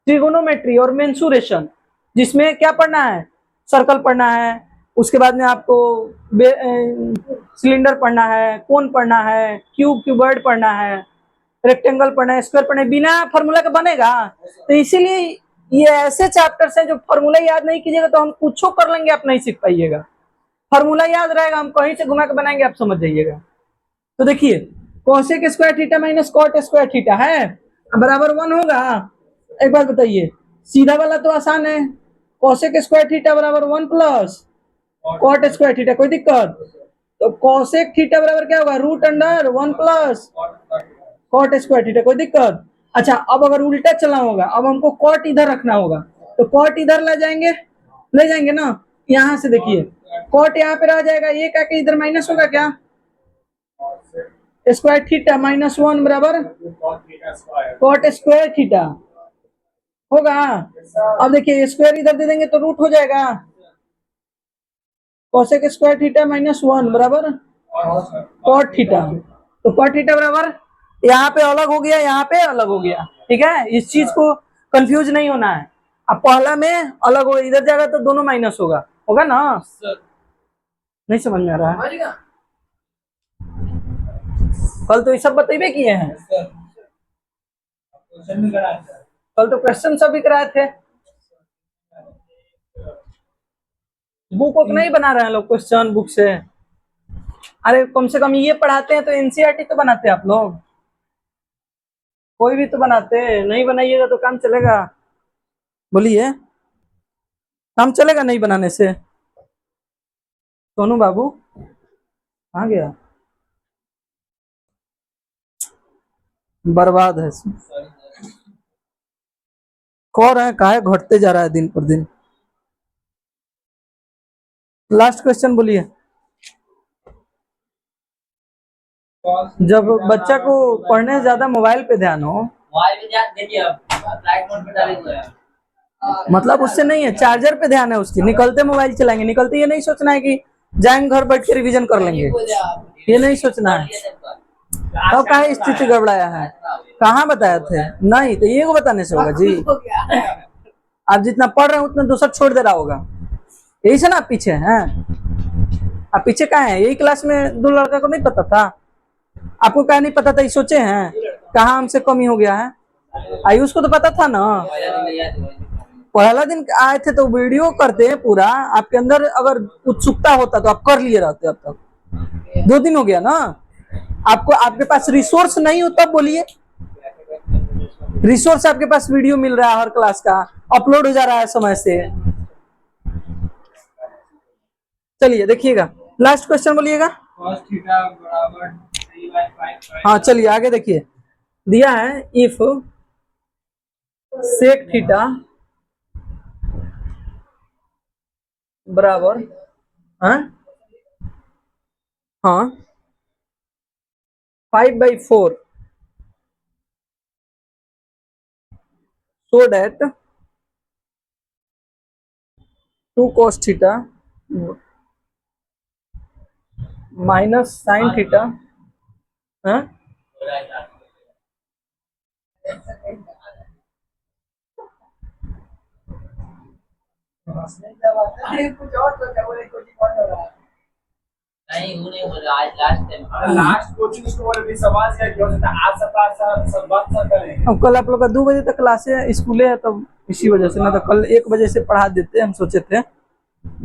ट्रिगोनोमेट्री और मेंसुरेशन, जिसमें क्या पढ़ना है? सर्कल पढ़ना है, उसके बाद में आपको सिलेंडर पढ़ना है, कोन पढ़ना है, क्यूबॉइड पढ़ना है, रेक्टेंगल पढ़ना है, स्क्वायर पढ़ना है, बिना फॉर्मूला के बनेगा? तो इसीलिए ये ऐसे चैप्टर्स हैं जो फॉर्मूला याद नहीं कीजिएगा तो हम कुछ कर लेंगे, आप नहीं सीख पाइएगा। फॉर्मूला याद रहेगा, हम कहीं से घुमा के बनाएंगे, आप समझ जाइएगा। तो देखिए cosec square theta minus cot square theta है बराबर 1 होगा। एक बात बताइए, सीधा वाला तो आसान है, कोसेक स्क्वायर थीटा बराबर 1 प्लस कॉट स्क्वायर थीटा, कोई दिक्कत? तो कोसेक थीटा बराबर क्या होगा? Root under 1 plus cot square theta, कोई दिक्कत? अच्छा अब अगर उल्टा चलना होगा, अब हमको कॉट इधर रखना होगा, तो कॉट इधर ले जाएंगे ना। यहाँ से देखिए कॉट यहाँ पे रह जाएगा, ये क्या इधर माइनस होगा क्या? स्क्वायर थीटा माइनस 1 बराबर कॉट स्क्वायर थीटा होगा। अब देखिए स्क्वायर इधर दे देंगे तो रूट हो जाएगा। कोसेक स्क्वायर थीटा माइनस 1 बराबर कॉट थीटा, तो कॉट थीटा बराबर यहाँ पे अलग हो गया, यहाँ पे अलग हो गया, ठीक है। इस चीज को कंफ्यूज नहीं होना है। अब पहला में अलग हो, इधर जाएगा तो दोनों माइनस होगा ना। नहीं समझ में आ रहा है? कल तो ये सब बतेबे किए हैं, कल तो क्वेश्चन सब भी कराए थे। बुक नहीं बना रहे हैं लोग क्वेश्चन बुक से? अरे कम से कम ये पढ़ाते हैं तो एनसीईआरटी तो बनाते हैं आप लोग, कोई भी तो बनाते। नहीं बनाइएगा तो काम चलेगा? बोलिए, काम चलेगा नहीं बनाने से? सोनू बाबू कहाँ गया? बर्बाद है, कह रहे हैं काहे घटते जा रहा है दिन पर दिन। लास्ट क्वेश्चन बोलिए। जब बच्चा को पढ़ने से ज्यादा मोबाइल पे ध्यान हो, मोबाइल पे ध्यान देखिए, अब फ्लाइट मोड पे डालिए। मतलब उससे नहीं है, चार्जर पे ध्यान है उसकी। निकलते मोबाइल चलाएंगे, निकलते ये नहीं सोचना है कि जाएंगे घर बैठ के रिवीजन कर लेंगे, ये नहीं सोचना है। तब कहा स्थिति गड़बड़ाया है? कहाँ बताया थे? नहीं तो ये को बताने से होगा जी। हो गया। आप जितना पढ़ रहे हैं उतना दूसरा छोड़ दे रहा होगा, यही से ना आप पीछे हैं। आप पीछे कहाँ हैं? यही क्लास में दो लड़का को नहीं पता था? आपको क्या नहीं पता था? ये सोचे हैं कहाँ हमसे कमी हो गया है? आयुष को तो पता था ना। पहला दिन आए थे तो वीडियो करते हैं पूरा, आपके अंदर अगर उत्सुकता होता तो आप कर लिए रहते। अब तक 2 दिन हो गया ना। आपको आपके पास रिसोर्स नहीं हो तब बोलिए। रिसोर्स आपके पास वीडियो मिल रहा है, हर क्लास का अपलोड हो जा रहा है समय से। चलिए देखिएगा, लास्ट क्वेश्चन बोलिएगा। cos थीटा बराबर 3/5। हाँ चलिए आगे देखिए, दिया है इफ सेक थीटा बराबर हाँ 5/4 so that 2 cos theta minus sine theta हाँ अरे कुछ और सोचा, बोले कुछ और हो रहा है। नहीं वो नहीं बोला, आज last time last coaching store भी सवाल या क्यों होता है? आज सब बात सब करेंगे। अब कल आप लोग का 2 बजे तक क्लास है, स्कूल है, तब इसी वजह से ना तो कल 1 बजे से पढ़ा देते हम सोचे थे,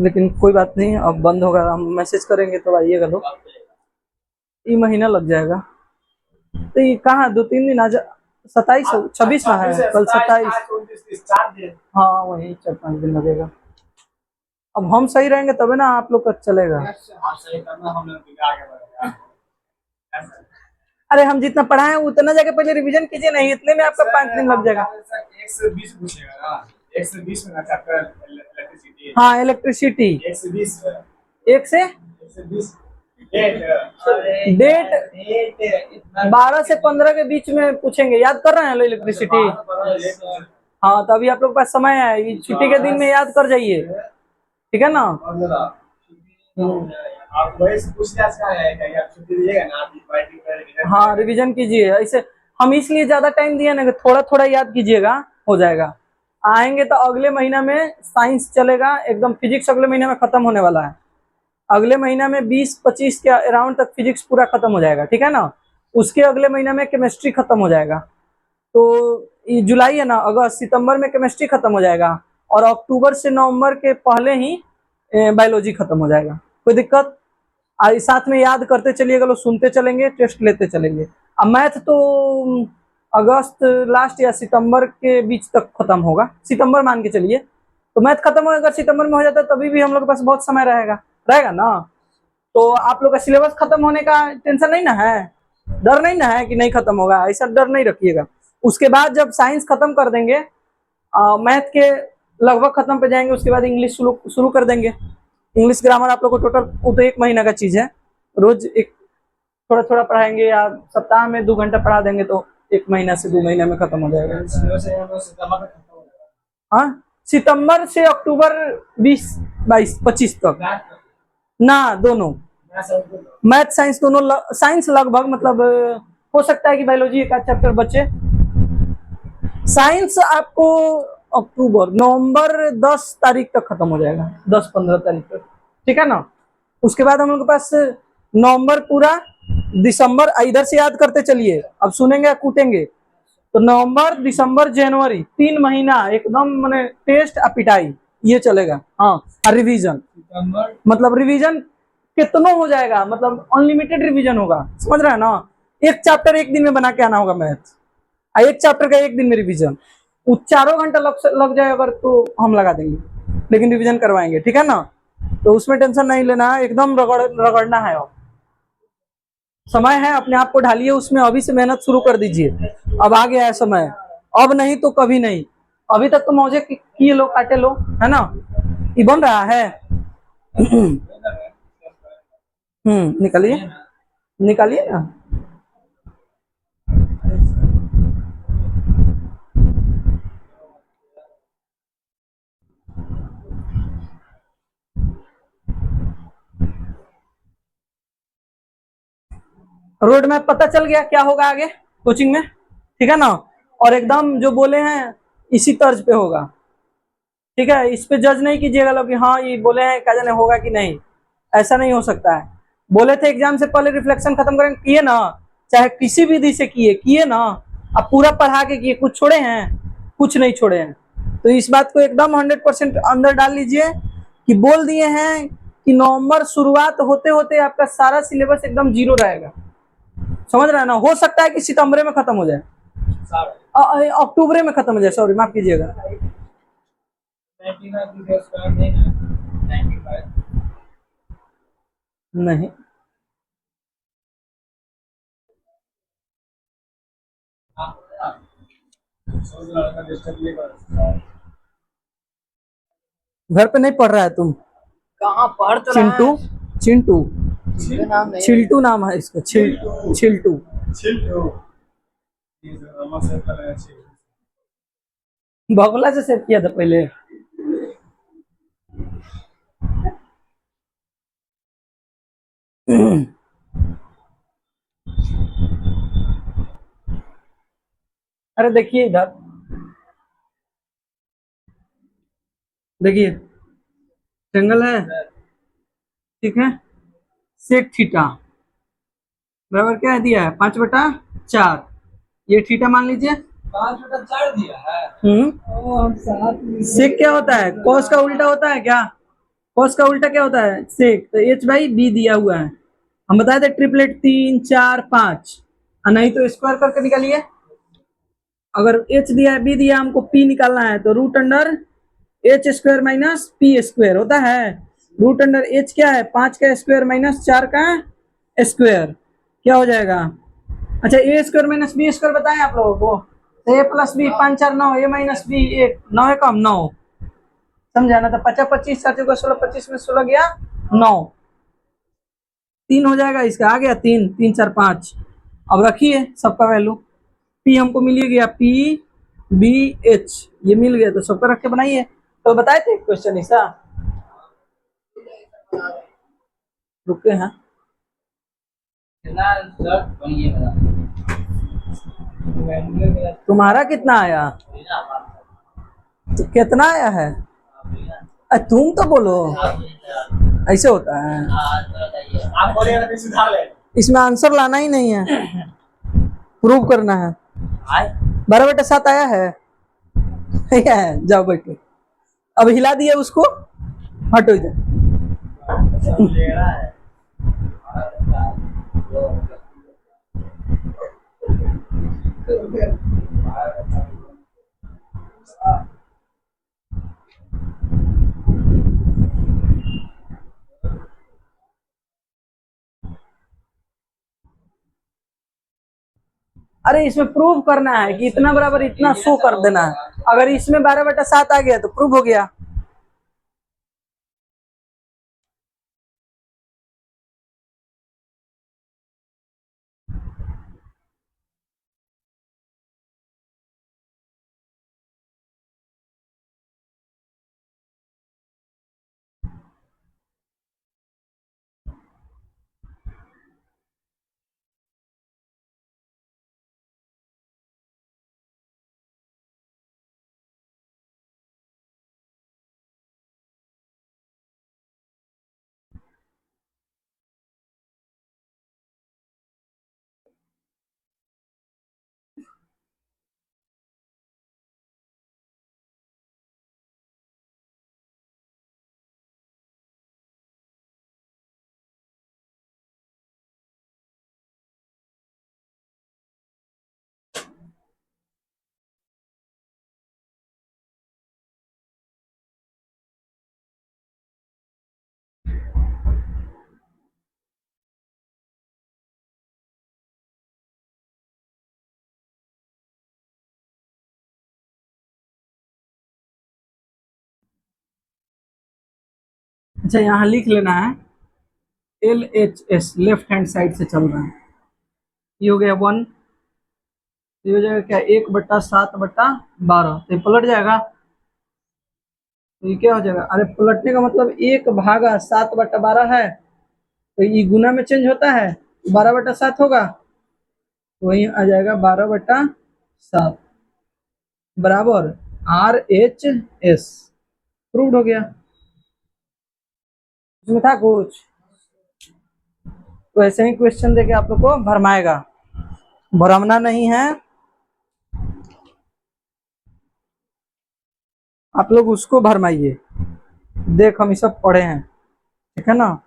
लेकिन कोई बात नहीं, अब बंद होगा। हम मैसेज करेंगे तो आइएगा लोग। ये महीना लग जाएगा तो ये कहाँ 2-3 दिन आज 27 26 में है, कल 27। 4 दिन। हाँ वही 4-5 दिन लगेगा। अब हम सही रहेंगे तबे ना आप लोग का चलेगा। आप सही करना, हम लोग भी आगे बढ़ेंगे। अरे हम जितना पढ़ाए उतना जाके पहले रिवीजन कीजिए, नहीं इतने में आपका 5 दिन लग जाएगा। 1 से 20 पूछेगा ना, 1 से 20 में ना चैप्टर इलेक्ट्रिसिटी। हाँ इलेक्ट्रिसिटी 1 से 20 1 से 20 डेट 12 से 15 के बीच में पूछेंगे। याद कर रहे हैं लो इलेक्ट्रिसिटी? हाँ तो अभी आप लोग के पास समय है, ये छुट्टी के दिन में याद कर जाइए, ठीक है ना? आप वही से पूछ लिया इसका है कि आप छुट्टी दीजिएगा ना, आप पार्टी करेंगे। हाँ रिवीजन कीजिए। ऐसे हम इसलिए ज्यादा टाइम दिए ना कि थोड़ा थोड़ा याद कीजिएगा, हो जाएगा। आएंगे तो अगले महीना में साइंस चलेगा एकदम, फिजिक्स अगले महीने में खत्म होने वाला है। अगले महीना में 20-25 के अराउंड तक फिजिक्स पूरा खत्म हो जाएगा, ठीक है ना? उसके अगले महीना में केमिस्ट्री खत्म हो जाएगा। तो ये जुलाई है ना, अगस्त सितंबर में केमिस्ट्री खत्म हो जाएगा, और अक्टूबर से नवंबर के पहले ही बायोलॉजी खत्म हो जाएगा। कोई दिक्कत? आज साथ में याद करते चलिएगा, लोग सुनते चलेंगे, टेस्ट लेते चलेंगे। अब मैथ तो अगस्त लास्ट या सितंबर के बीच तक खत्म होगा, सितंबर मान के चलिए। तो मैथ खत्म होगा, अगर सितंबर में हो जाता है तभी भी हम लोग के पास बहुत समय रहेगा रहेगा ना। तो आप लोग का सिलेबस खत्म होने का टेंशन नहीं ना है, डर नहीं ना है कि नहीं खत्म होगा, ऐसा डर नहीं रखिएगा। उसके बाद जब साइंस खत्म कर देंगे, मैथ के लगभग खत्म पे जाएंगे, उसके बाद इंग्लिश शुरू कर देंगे। इंग्लिश ग्रामर आप लोग को टोटल वो तो 1 महीना का चीज है, रोज एक थोड़ा थोड़ा पढ़ाएंगे, या सप्ताह में 2 घंटा पढ़ा देंगे तो 1 महीना से 2 महीने में खत्म हो जाएगा। हाँ सितंबर से अक्टूबर 20-22-25 तक ना, दोनों मैथ साइंस दोनों। साइंस लगभग मतलब हो सकता है कि बायोलॉजी एक चैप्टर बचे। साइंस आपको अक्टूबर नवंबर 10 तारीख तक खत्म हो जाएगा, 10-15 तारीख तक, ठीक है ना? उसके बाद हम लोग के पास नवंबर पूरा, दिसंबर इधर से याद करते चलिए, अब सुनेंगे या कूटेंगे। तो नवंबर दिसंबर जनवरी 3 महीना एकदम मैंने टेस्ट पिटाई ये चलेगा। हाँ और रिवीजन, मतलब रिवीजन कितनों हो जाएगा, मतलब अनलिमिटेड रिवीजन होगा, समझ रहे हैं ना? एक चैप्टर 1 दिन में बना के आना होगा मैथ, एक चैप्टर का 1 दिन में रिवीजन। वो 4 घंटा लग जाए अगर तो हम लगा देंगे, लेकिन रिवीजन करवाएंगे, ठीक है ना? तो उसमें टेंशन नहीं लेना है, एकदम रगड़ना है। अब समय है, अपने आप को ढालिए उसमें, अभी से मेहनत शुरू कर दीजिए। अब आ गया है समय, अब नहीं तो कभी नहीं। अभी तक तो मौजे किए लो, काटे लो, है ना? ये बन रहा है। निकालिए निकालिए ना। रोड मैप पता चल गया क्या होगा आगे कोचिंग में, ठीक है ना। और एकदम जो बोले हैं इसी तर्ज पे होगा, ठीक है। इस पे जज नहीं कीजिएगा लोग कि हाँ ये बोले हैं क्या जाने होगा कि नहीं, ऐसा नहीं हो सकता है। बोले थे एग्जाम से पहले रिफ्लेक्शन खत्म करेंगे, किए ना, चाहे किसी विधि से किए ना। अब पूरा पढ़ा के किए, कुछ छोड़े हैं, कुछ नहीं छोड़े हैं। तो इस बात को एकदम 100% अंदर डाल लीजिए कि बोल दिए हैं कि नवंबर शुरुआत होते होते आपका सारा सिलेबस एकदम जीरो रहेगा, समझ रहे हैं ना। हो सकता है कि सितंबर में खत्म हो जाए, अक्टूबर में खत्म हो जाए, सॉरी माफ कीजिएगा। 95 स्क्वायर नहीं ना, 95 नहीं, घर पे नहीं पढ़ रहा है तुम? कहाँ पढ़ तो रहा चिंटू, है। चिंटू, चिंटू नाम नहीं है। चिल्टू नाम है इसका, चिल्टू। बगला से सेव किया था पहले। अरे देखिए इधर, देखिए ट्रायंगल है, ठीक है। सेक थीटा बराबर क्या दिया है 5/4, ये थीटा मान लीजिए। 5/4 दिया है। सेक क्या होता है, कॉस का उल्टा होता है क्या, कॉस का उल्टा क्या होता है सेक, तो h/b दिया हुआ है। हम बताए थे ट्रिपलेट 3 4 5, नहीं तो स्क्वायर करके निकालिए। अगर h दिया है b दिया, हमको p निकालना है तो √h² माइनस p² होता है। √h क्या है 5 का स्क्वायर माइनस 4 का स्क्वायर, क्या हो जाएगा। अच्छा a² माइनस b² बताएं आप लोगों को, तो a + b 5 4 9, a minus b 1, 9 है कम 9, समझा ना। तो 50 25 4 × 16, 25 में 16 गया 9, 3 हो जाएगा इसका, आ गया 3 3 4 5। अब रखिए सबका वैल्यू, पी हमको मिल गया p/b/h, ये मिल गया, तो सबका रख के बनाइए। तो बताए थे क्वेश्चन ऐसा, रुके हैं। कितना सर बनिए मेरा तुम्हारा कितना आया, मेरा तो कितना आया है, तुम तो बोलो, ऐसे होता है। आप बोलिएगा तो सुधार ले। इसमें आंसर लाना ही नहीं है, प्रूव करना है। 12/7 आया है, जाओ बैठो। अब हिला दिया उसको, हटो इधर। अरे इसमें प्रूव करना है कि इतना बराबर इतना शो कर देना है। अगर इसमें 12/7 आ गया तो प्रूव हो गया। अच्छा यहाँ लिख लेना है, LHS लेफ्ट हैंड साइड से चल रहा है, ये हो गया 1, ये हो जाएगा क्या 1/7/12, तो ये पलट जाएगा, तो ये क्या हो जाएगा, अरे पलटने का मतलब 1/7/12 है, तो ये गुना में चेंज होता है, 12/7 होगा। वही आ जाएगा 12/7 बराबर RHS। प्रूव्ड हो गया। इसमें था कुछ तो ऐसे ही क्वेश्चन देके आप लोग को भरमाएगा, भरमना नहीं है। आप लोग उसको भरमाइए। देख हम ये सब पढ़े हैं, ठीक है ना।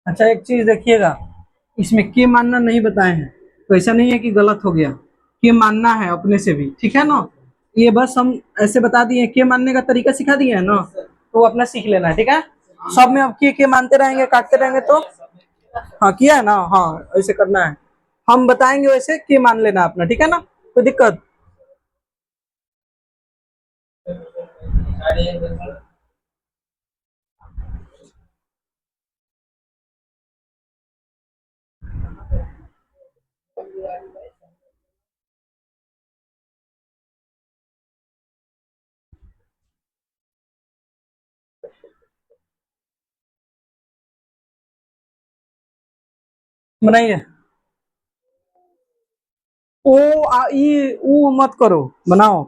अच्छा एक चीज देखिएगा, इसमें के मानना नहीं बताए हैं, तो ऐसा नहीं है कि गलत हो गया, के मानना है अपने से भी, ठीक है ना। ये बस हम ऐसे बता दिए, के मानने का तरीका सिखा दिए है ना, तो वो अपना सीख लेना है, ठीक है। सब में अब के मानते रहेंगे, काटते रहेंगे तो हाँ किया है ना, हाँ ऐसे करना है। हम बताएंगे वैसे के मान लेना अपना, ठीक है ना, कोई दिक्कत। बनाइए। ओ ई ऊ मत करो, बनाओ।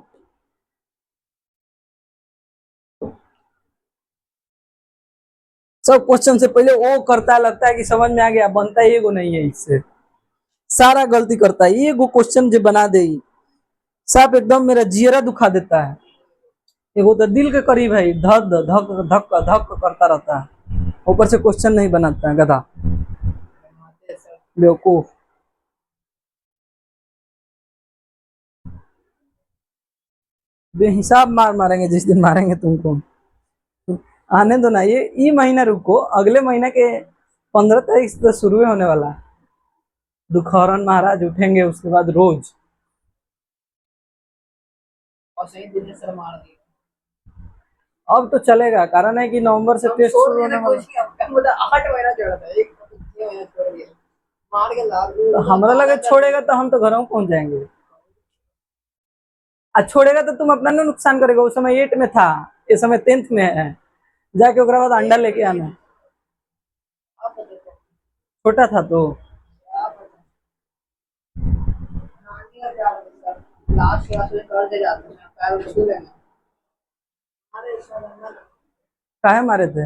सब क्वेश्चन से पहले ओ करता है, लगता है कि समझ में आ गया, बनता है एगो नहीं है, इससे सारा गलती करता है। एगो क्वेश्चन जो बना दे सब एकदम मेरा जियरा दुखा देता है। एगो तो दिल के करीब है, धक धक धक धक करता रहता है, ऊपर से क्वेश्चन नहीं बनाता है, गधा बेवकूफ। बेहिसाब मार मारेंगे जिस दिन मारेंगे तुमको। आने दो ना, ये महीना रुको, अगले महीने के 15 तारीख से तो शुरू होने वाला है। दुखहरन महाराज उठेंगे उसके बाद रोज। और सही दिन ने सर मार दी। अब तो चलेगा, कारण है कि नवंबर से टेस्ट शुरू होने वाला। कोशिश किया, मतलब 8 महीना चढ़ा था, एक महीना छोड़ दिया, मार के लाल तो हमरा लगे छोड़ेगा तो हम तो घरों पहुंच जाएंगे। छोड़ेगा तो तुम अपना ना नुकसान करेगा। उस समय 8 में था, इस समय 10th में है, जाके उसके बाद अंडा लेके आना। छोटा था तो लास्ट क्लास में कर दे जाते हैं पैर उसको लेना। अरे काहे मारे थे?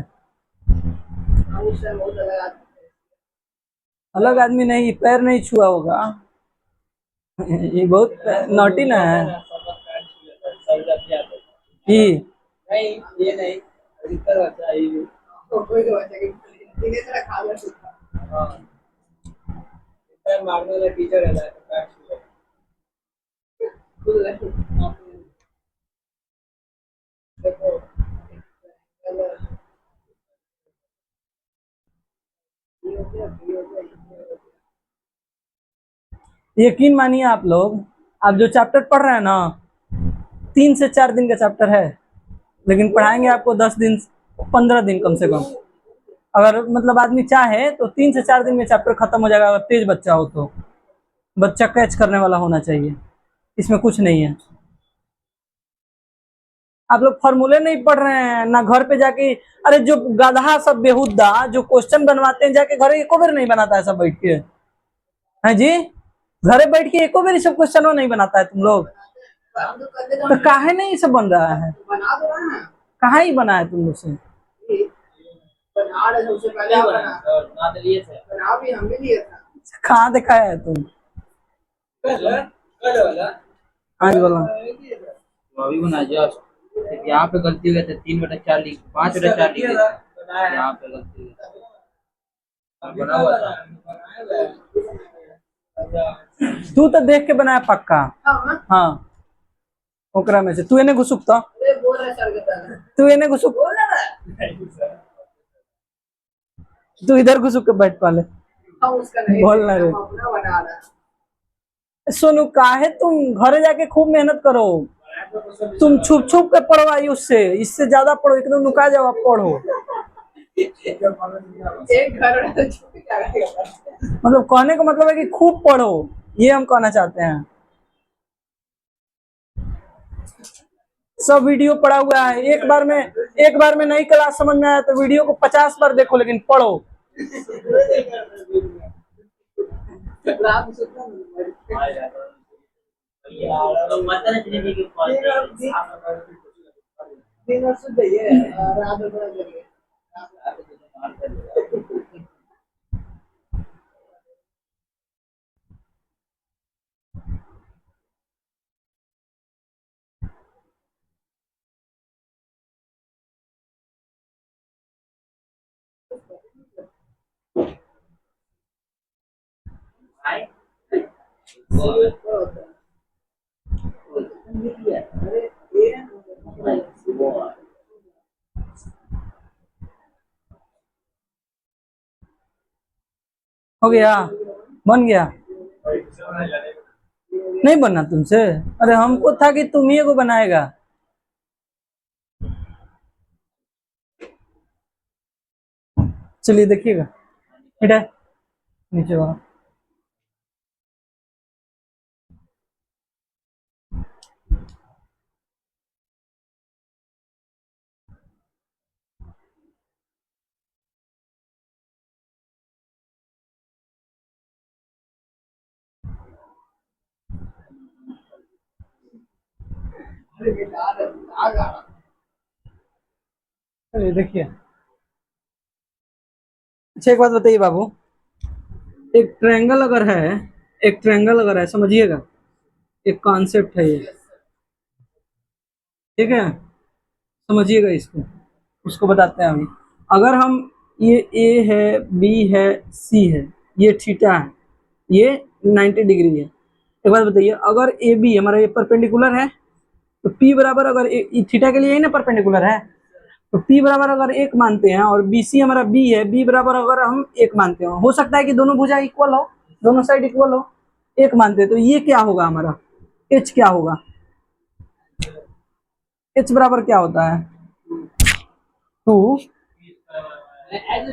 हम उससे बहुत अलग आदमी नहीं, पैर नहीं छुआ होगा। ये बहुत नॉटी ना है कि नहीं ये नहीं, अधिकतर बच्चा ये कोई तो बच्चा की इन्हें तरह खा लो सूखा। हाँ इतना मारने वाला टीचर रहता है तो पैर छू लेता है। खुद रखो देखो यकीन मानिए आप लोग, आप जो चैप्टर पढ़ रहे हैं ना, 3 से 4 दिन का चैप्टर है, लेकिन पढ़ाएंगे आपको 10 दिन 15 दिन कम से कम। अगर मतलब आदमी चाहे तो 3 से 4 दिन में चैप्टर खत्म हो जाएगा, अगर तेज बच्चा हो तो। बच्चा कैच करने वाला होना चाहिए, इसमें कुछ नहीं है। आप लोग फॉर्मूले नहीं पढ़ रहे हैं ना, घर पे जाके अरे जो गधा सब बेहुदा जो क्वेश्चन बनवाते हैं, जाके घर एको बार नहीं बनाता है सब बैठ के, है जी। घरे बैठ के एको बार सब क्वेश्चन नहीं बनाता है तुम लोग, हम तो कर देते तो काहे नहीं सब बन रहा है? बना दो ना। कहाँ ही बना है तुम लोग से? बना रहे सबसे पहले नहीं बना बना और ना तो लिए थे बना भी हमने लिया था। कहाँ दिखाया है तुम? कल वाला आज बोला तो अभी बना जस्ट यहाँ पे गलती हो गई थी 3/4 लिख 5/4 लिख यहाँ पे गलती हुई बना हुआ था। तू तो देख के बनाया पक्का। हाँ हाँ ओकरा में से तू एने घुसुक तो अरे बोल रहे सर के पहले तू एने घुसुक बोल रहा है तू इधर घुस के बैठ पाले। हम उसका नहीं बोल ना रे। हम अपना बना रहा है। सोनू काहे तुम घरे जाके खूब मेहनत करो, तुम छुप छुप के पढ़ो आई उससे, इससे ज्यादा पढ़ो, एकदम नुका जाओ आप पढ़ो। एक घर में तो छुट्टी क्या रहेगा। मतलब कहने का मतलब है कि खूब पढ़ो, ये हम कहना चाहते हैं। सब वीडियो पढ़ा हुआ है, एक बार में नई क्लास समझ में आया तो वीडियो को 50 बार देखो, लेकिन पढ़ो। रात में सोता हूँ, दिन भर सुध जाइए, रात में बड़ा करिए। हो गया, बन गया। नहीं बनना तुमसे, अरे हमको था कि तुम ही को बनाएगा। चलिए देखिएगा, बेटा नीचे वहां। चलिए देखिए। अच्छा एक बात बताइए बाबू, एक ट्रायंगल अगर है, समझिएगा, एक कॉन्सेप्ट है ये, ठीक है, समझिएगा इसको, उसको बताते हैं अभी। अगर हम ये ए है, बी है, सी है, ये थीटा है, ये 90 डिग्री है। एक बात बताइए, अगर ए बी हमारा ये परपेंडिकुलर है तो पी बराबर, अगर थीटा के लिए ही ना परपेंडिकुलर है, तो पी बराबर अगर 1 मानते हैं और बी सी हमारा बी है, बी बराबर अगर हम 1 मानते हो सकता है कि दोनों भुजा इक्वल हो, दोनों साइड इक्वल हो, 1 मानते हैं, तो ये क्या होगा हमारा, एच क्या होगा, एच बराबर क्या होता है 2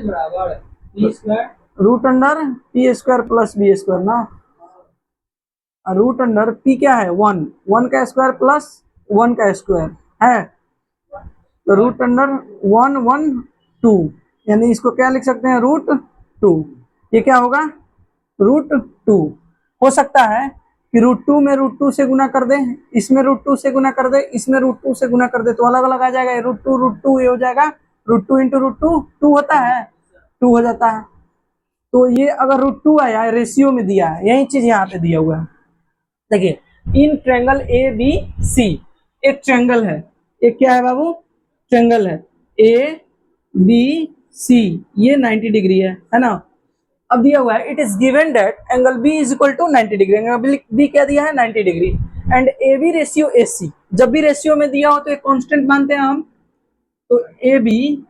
बराबर p square root under P square plus B square ना, रूट अंडर पी क्या है 1 का स्क्वायर प्लस 1 का स्क्वायर है, तो रूट अंडर 1 1 2, यानी इसको क्या लिख सकते हैं √2। ये क्या होगा √2। हो सकता है कि √2 में √2 से गुना कर दे, इसमें √2 से गुना कर दे, इसमें √2 से गुना कर दे, तो अलग अलग आ जाएगा, √2 ये हो जाएगा, √2 इंटू √2 2 होता है, 2 हो जाता है। तो ये अगर √2 आया है, रेशियो में दिया है, यही चीज यहाँ पे दिया हुआ है। देखिए इन ट्रायंगल ए बी सी, एक ट्रायंगल है, एक क्या है बाबू, ट्रायंगल है ए बी सी, ये 90 डिग्री है ना। अब दिया हुआ है it is given that angle B is equal to 90 degree, angle B क्या दिया है 90 degree, and A B ratio A C, जब भी रेशियो में दिया हो तो एक कांस्टेंट मानते हैं हम, तो ए बी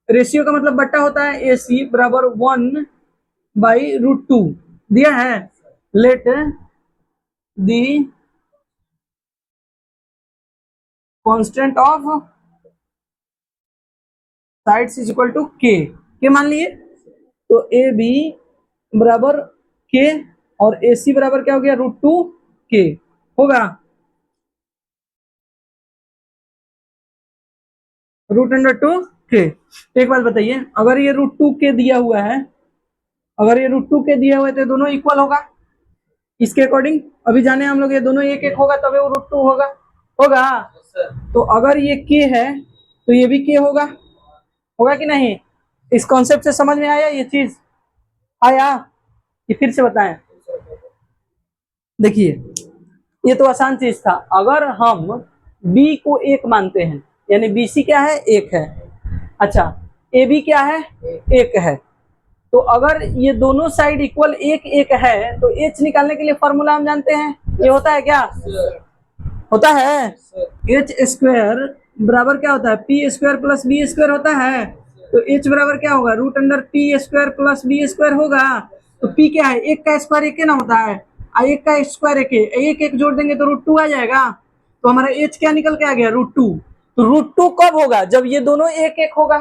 रेशियो का मतलब बट्टा होता है, ए सी बराबर 1/√2 दिया है। Let the constant of sides is equal to k मान लिए, तो ए बी बराबर के और ए सी बराबर क्या हो गया √2 के होगा, √2 के। एक बात बताइए, अगर ये √2 के दिया हुआ है, अगर ये √2 के दिया हुआ है तो दोनों इक्वल होगा, इसके अकॉर्डिंग अभी जाने हम लोग, ये दोनों एक एक होगा तभी वो √2 होगा। तो अगर ये के है तो ये भी के होगा कि नहीं, इस कॉन्सेप्ट से समझ में आया, ये चीज आया, ये फिर से बताएं। देखिए ये तो आसान चीज था, अगर हम b को 1 मानते हैं, यानी BC क्या है 1 है, अच्छा AB क्या है 1 है, तो अगर ये दोनों साइड इक्वल 1 1 है तो H निकालने के लिए फॉर्मूला हम जानते हैं, ये होता है क्या होता है। एच स्क्वायर बराबर क्या होता है, P square plus B square होता है। तो एच बराबर क्या होगा, root under P square plus B square होगा। तो पी क्या है, एक का स्क्वायर एक ना होता है, एक का स्क्वायर एक है, एक एक जोड़ देंगे तो रूट टू आ जाएगा। तो हमारा एच क्या निकल के आ गया, रूट टू। तो रूट टू कब होगा, जब ये दोनों एक एक होगा,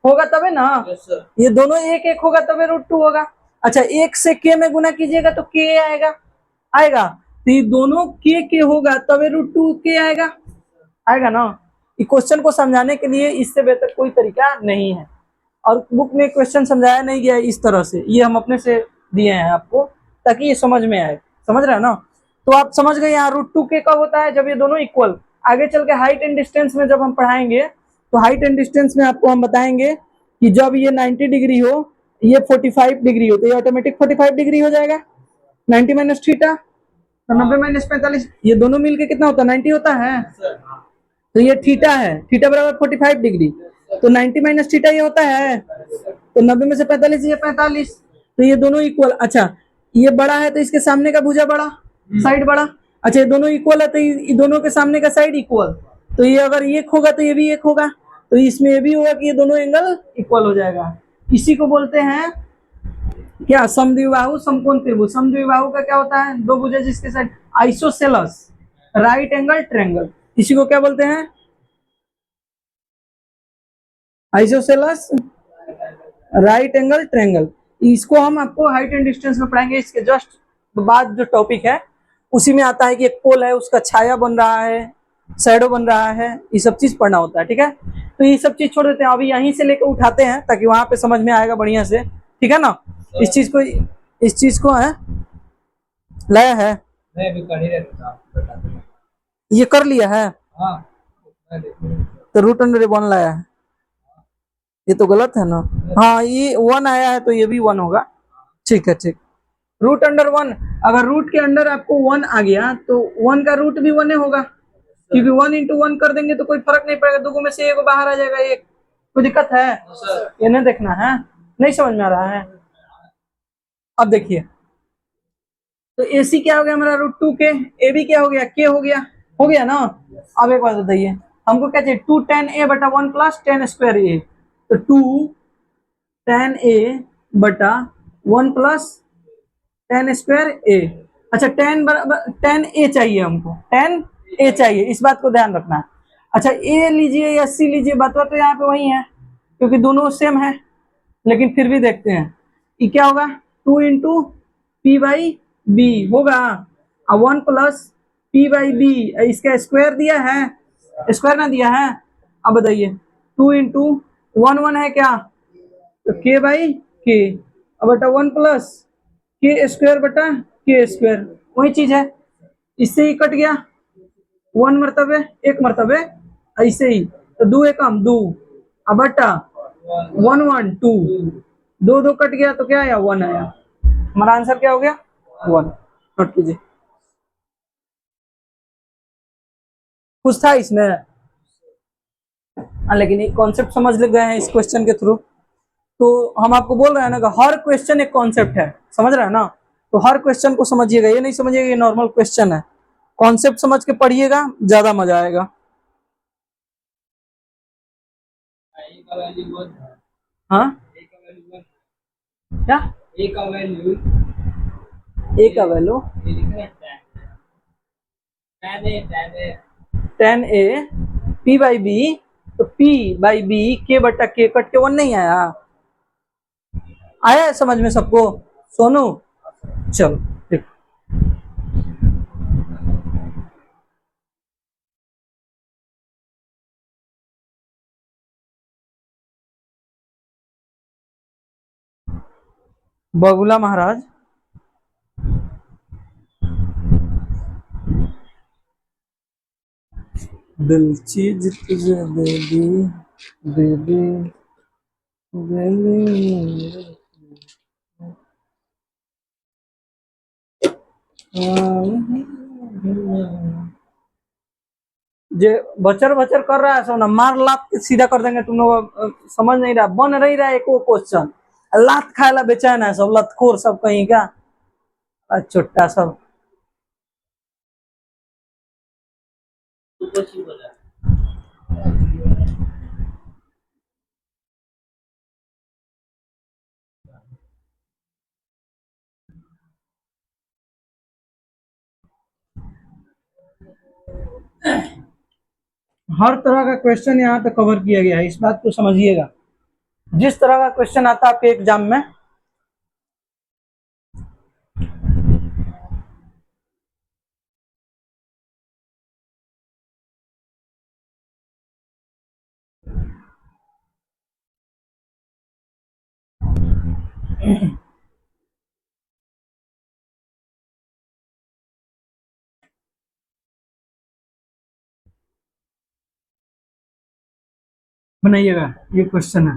होगा तबे ना। Yes sir. ये दोनों एक एक होगा तबे रूट टू होगा। अच्छा, एक से के में गुना कीजिएगा तो के आएगा, आएगा। तो ये दोनों के होगा तबे रूट टू के आएगा, आएगा ना। ये क्वेश्चन को समझाने के लिए इससे बेहतर कोई तरीका नहीं है, और बुक में क्वेश्चन समझाया नहीं गया है इस तरह से, ये हम अपने से दिए हैं आपको ताकि ये समझ में आए। समझ रहे हैं ना। तो आप समझ गए यहाँ रूट टू के कब होता है, जब ये दोनों इक्वल। आगे चल के हाइट एंड डिस्टेंस में जब हम पढ़ाएंगे तो हाइट एंड डिस्टेंस में आपको हम बताएंगे कि जब ये 90 डिग्री हो, ये 45 डिग्री हो, तो ये ऑटोमेटिक 45 डिग्री हो जाएगा। 90 माइनस थीटा तो 90 माइनस 45, ये दोनों मिलके कितना होता है, 90 होता है। तो ये थीटा है, थीटा बराबर 45 डिग्री। तो 90 माइनस थीटा ये होता है, तो 90 में से 45 ये 45, तो ये दोनों इक्वल। अच्छा, ये बड़ा है तो इसके सामने का भुजा बड़ा, साइड बड़ा। अच्छा, ये दोनों इक्वल है तो ये दोनों के सामने का साइड इक्वल। तो ये अगर एक होगा तो ये भी एक होगा, तो इसमें ये भी होगा कि ये दोनों एंगल इक्वल हो जाएगा। इसी को बोलते हैं क्या, समद्विबाहु समकोण त्रिभुज। समद्विबाहु का क्या होता है, दो भुजा जिसके side, isosceles right angle triangle, इसी को क्या बोलते हैं, आइसोसेलस राइट एंगल ट्रायंगल। इसको हम आपको हाइट एंड डिस्टेंस में पढ़ाएंगे। इसके जस्ट बाद जो टॉपिक है उसी में आता है कि एक पोल है उसका छाया बन रहा है, शैडो बन रहा है, ये सब चीज पढ़ना होता है। ठीक है, तो ये सब चीज छोड़ देते हैं, अभी यहीं से लेकर उठाते हैं ताकि वहां पे समझ में आएगा बढ़िया से। ठीक है ना। इस चीज को है लाया है, मैं भी कर ही रहता था। ये कर लिया है। हाँ मैं देखूँ। तो रूट अंडर वन लाया है, ये तो गलत है ना। हाँ, ये वन आया है तो ये भी वन होगा। ठीक है, ठीक। रूट अंडर वन, अगर रूट के अंडर आपको वन आ गया तो वन का रूट भी वन होगा, क्योंकि 1 इंटू 1 कर देंगे तो कोई फर्क नहीं पड़ेगा, दो में से एक बाहर आ जाएगा, एक कोई दिक्कत है, ये नहीं देखना है, नहीं समझ में आ रहा है। अब देखिए, तो AC क्या हो गया हमारा, रूट टू के। AB क्या हो गया, के हो गया ना। अब एक बात बताइए, हमको क्या चाहिए, 2 tan A बटा 1 प्लस tan स्क्वायर A। तो 2 tan A बटा 1 प्लस tan स्क्वायर A। अच्छा, tan A चाहिए हमको, tan A चाहिए, इस बात को ध्यान रखना है। अच्छा, A लीजिए या C लीजिए, बात तो यहाँ पे वही है क्योंकि दोनों सेम है, लेकिन फिर भी देखते हैं ये क्या होगा, 2 इंटू पी बाई बी होगा, 1 प्लस पी बाई बी, इसका स्क्वायर दिया है, स्क्वायर ना दिया है। अब बताइए, 2 इंटू 1 है क्या, तो के बाई के, अब बटा 1 प्लस के स्क्वायर बटा के स्क्वायर, वही चीज है, इससे ही कट गया, 1 मरतबे एक मरतबे, ऐसे ही तो 2 एकम 2, अब बटा 1 1 2, 2 2 कट गया तो क्या आया, 1 आया। हमारा आंसर क्या हो गया, 1। नोट कीजिए, कुछ था इसमें। लेकिन एक कॉन्सेप्ट समझ ले गए हैं इस क्वेश्चन के थ्रू। तो हम आपको बोल रहे हैं ना कि हर क्वेश्चन एक कॉन्सेप्ट है, समझ रहे हैं ना। तो हर क्वेश्चन को समझिएगा, ये नहीं समझिएगा ये नॉर्मल क्वेश्चन है, कॉन्सेप्ट समझ के पढ़िएगा, ज्यादा मजा आएगा। A का वैल्यू 1 है। हाँ, A का वैल्यू 1, क्या A का वैल्यू, ए का वैल्यू, ये लिखा है tan A, tan A। tan A P by B, तो P बाई बी के बटा के कट के 1 नहीं आया, आया है समझ में सबको, सोनू। चलो ठीक। बगुला महाराज, दिल चीज तुझे दे दी, दे दी, दे दी। जे बचर बचर कर रहा है सोना, मार लात के सीधा कर देंगे तुम लोग। समझ नहीं रहा, बन नहीं रहा एक वो क्वेश्चन, लात खाए ला बेचैन है सब, लतखोर सब कहीं का, छोटा सब। तू कुछ ही बोला। हर तरह का क्वेश्चन यहाँ पे कवर किया गया है, इस बात को समझिएगा। जिस तरह का क्वेश्चन आता है आपके एग्जाम में, बनाइएगा। ये क्वेश्चन है,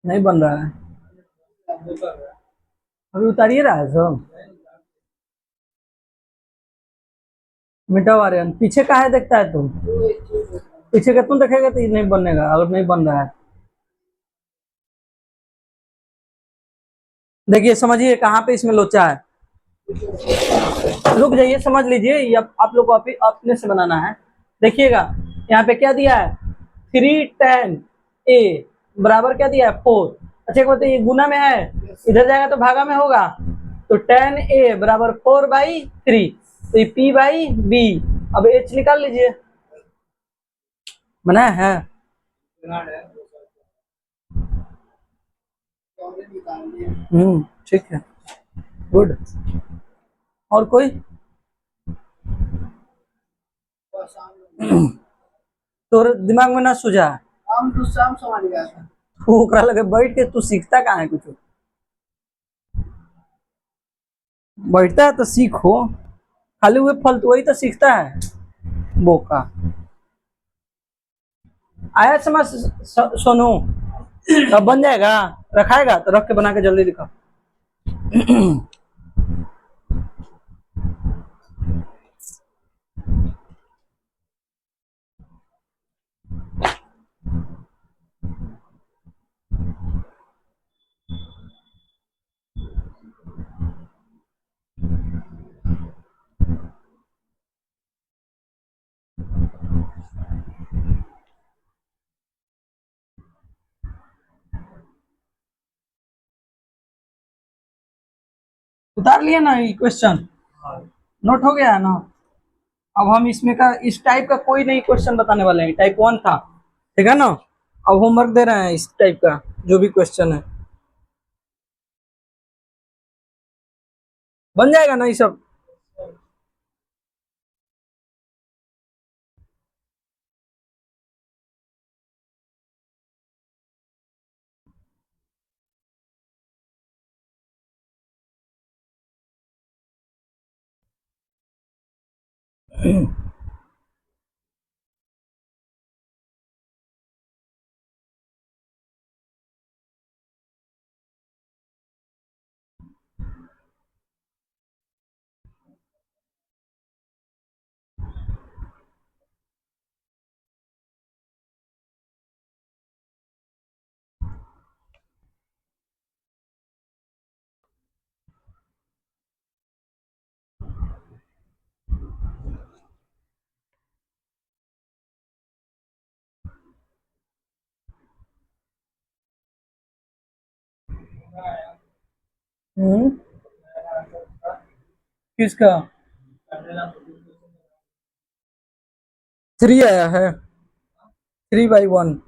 नहीं बन रहा है, अभी उतारिए रहा है सब। मिटा रहे हैं पीछे का है, देखता है तुम पीछे का, तुम देखेगा तो ये नहीं बनेगा अगर नहीं बन रहा है। देखिए समझिए कहाँ पे इसमें लोचा है, रुक जाइए समझ लीजिए, ये आप लोग को अपने से बनाना है। देखिएगा यहाँ पे क्या दिया है, 3 tan a बराबर क्या दिया है 4। अच्छा एक बताइए गुना में है, इधर जाएगा तो भागा में होगा, तो tan a बराबर 4/3, तो ये p/b। अब h निकाल लीजिए, बना है। ठीक है, गुड। और कोई तोर दिमाग में ना सुझा, हम तो शाम समझ गया था। तू ओकरा लगे बैठ के तू सीखता कहाँ है कुछ। बैठता है तो सीखो, खाली हुए फालतू वही तो सीखता है बोका। आया समझ सोनू, अब बन जाएगा, रखाएगा तो रख के बना के जल्दी दिखा। उतार लिया ना ये क्वेश्चन, नोट हो गया है ना। अब हम इसमें का इस टाइप का कोई नहीं क्वेश्चन बताने वाले हैं, टाइप 1 था, ठीक है ना। अब होमवर्क दे रहे हैं इस टाइप का जो भी क्वेश्चन है, बन जाएगा ना ये सब। हम्म, किसका 3 आया है, 3/1।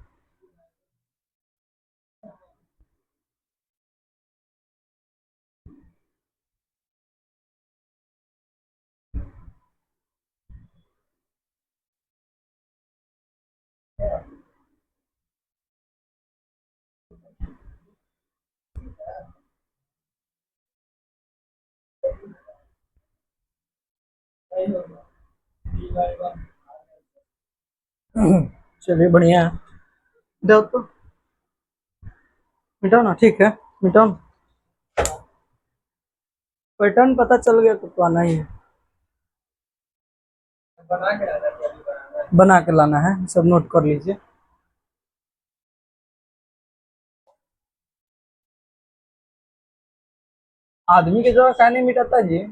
चलिए बढ़िया है, दो तो मिटाओ ना, ठीक है मिटाओ। पैटर्न पता चल गया तो आना ही है, बना के लाना है, अभी बनाना है। बना के लाना है, सब नोट कर लीजिए। आदमी के जगह क्या नहीं मिटाता जी।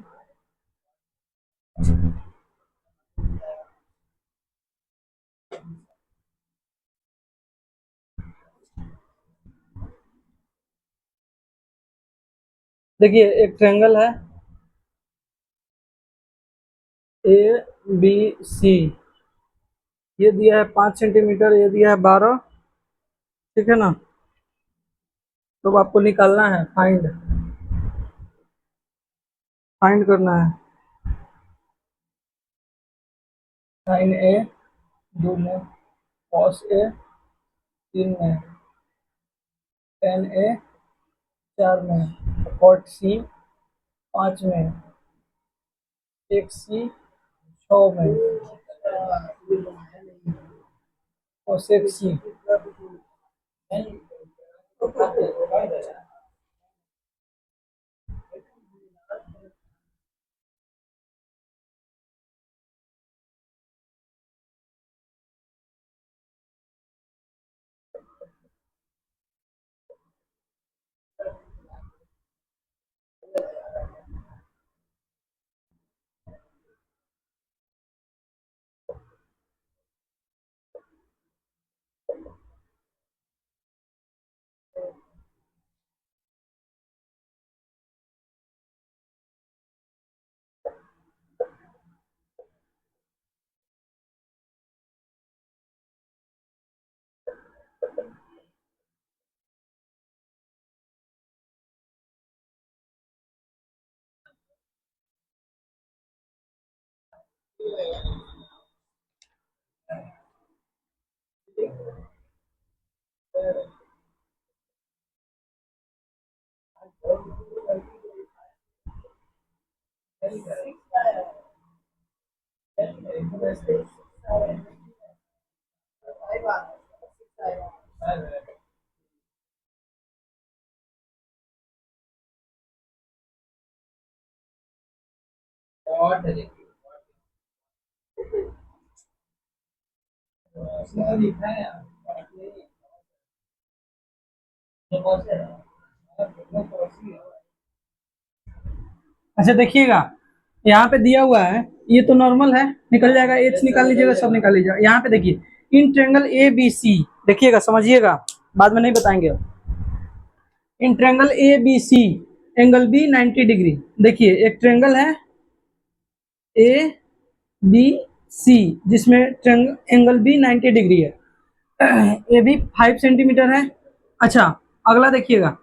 देखिए एक ट्रायंगल है ABC, ये दिया है 5 सेंटीमीटर, ये दिया है 12, ठीक है ना। तो आपको निकालना है, फाइंड फाइंड करना है। साइन A 2 में, कॉस A 3 में, टेन A 4 में, कॉट C 5 में, सेक C 6 में, कोसेक C। कॉट है देखिए इसमें लिखा है यार ये कौन सा है अच्छा देखिएगा, यहाँ पे दिया हुआ है, ये तो नॉर्मल है, निकल जाएगा, एच निकाल लीजिएगा, सब निकाल लीजिएगा। यहाँ पे देखिए इन ट्रायंगल ए बी सी, देखिएगा समझिएगा, बाद में नहीं बताएंगे। In triangle A B C angle B 90 degree. देखिए एक ट्रायंगल है ए बी सी जिसमें एंगल बी 90 डिग्री है, ए भी 5 सेंटीमीटर है। अच्छा अगला देखिएगा,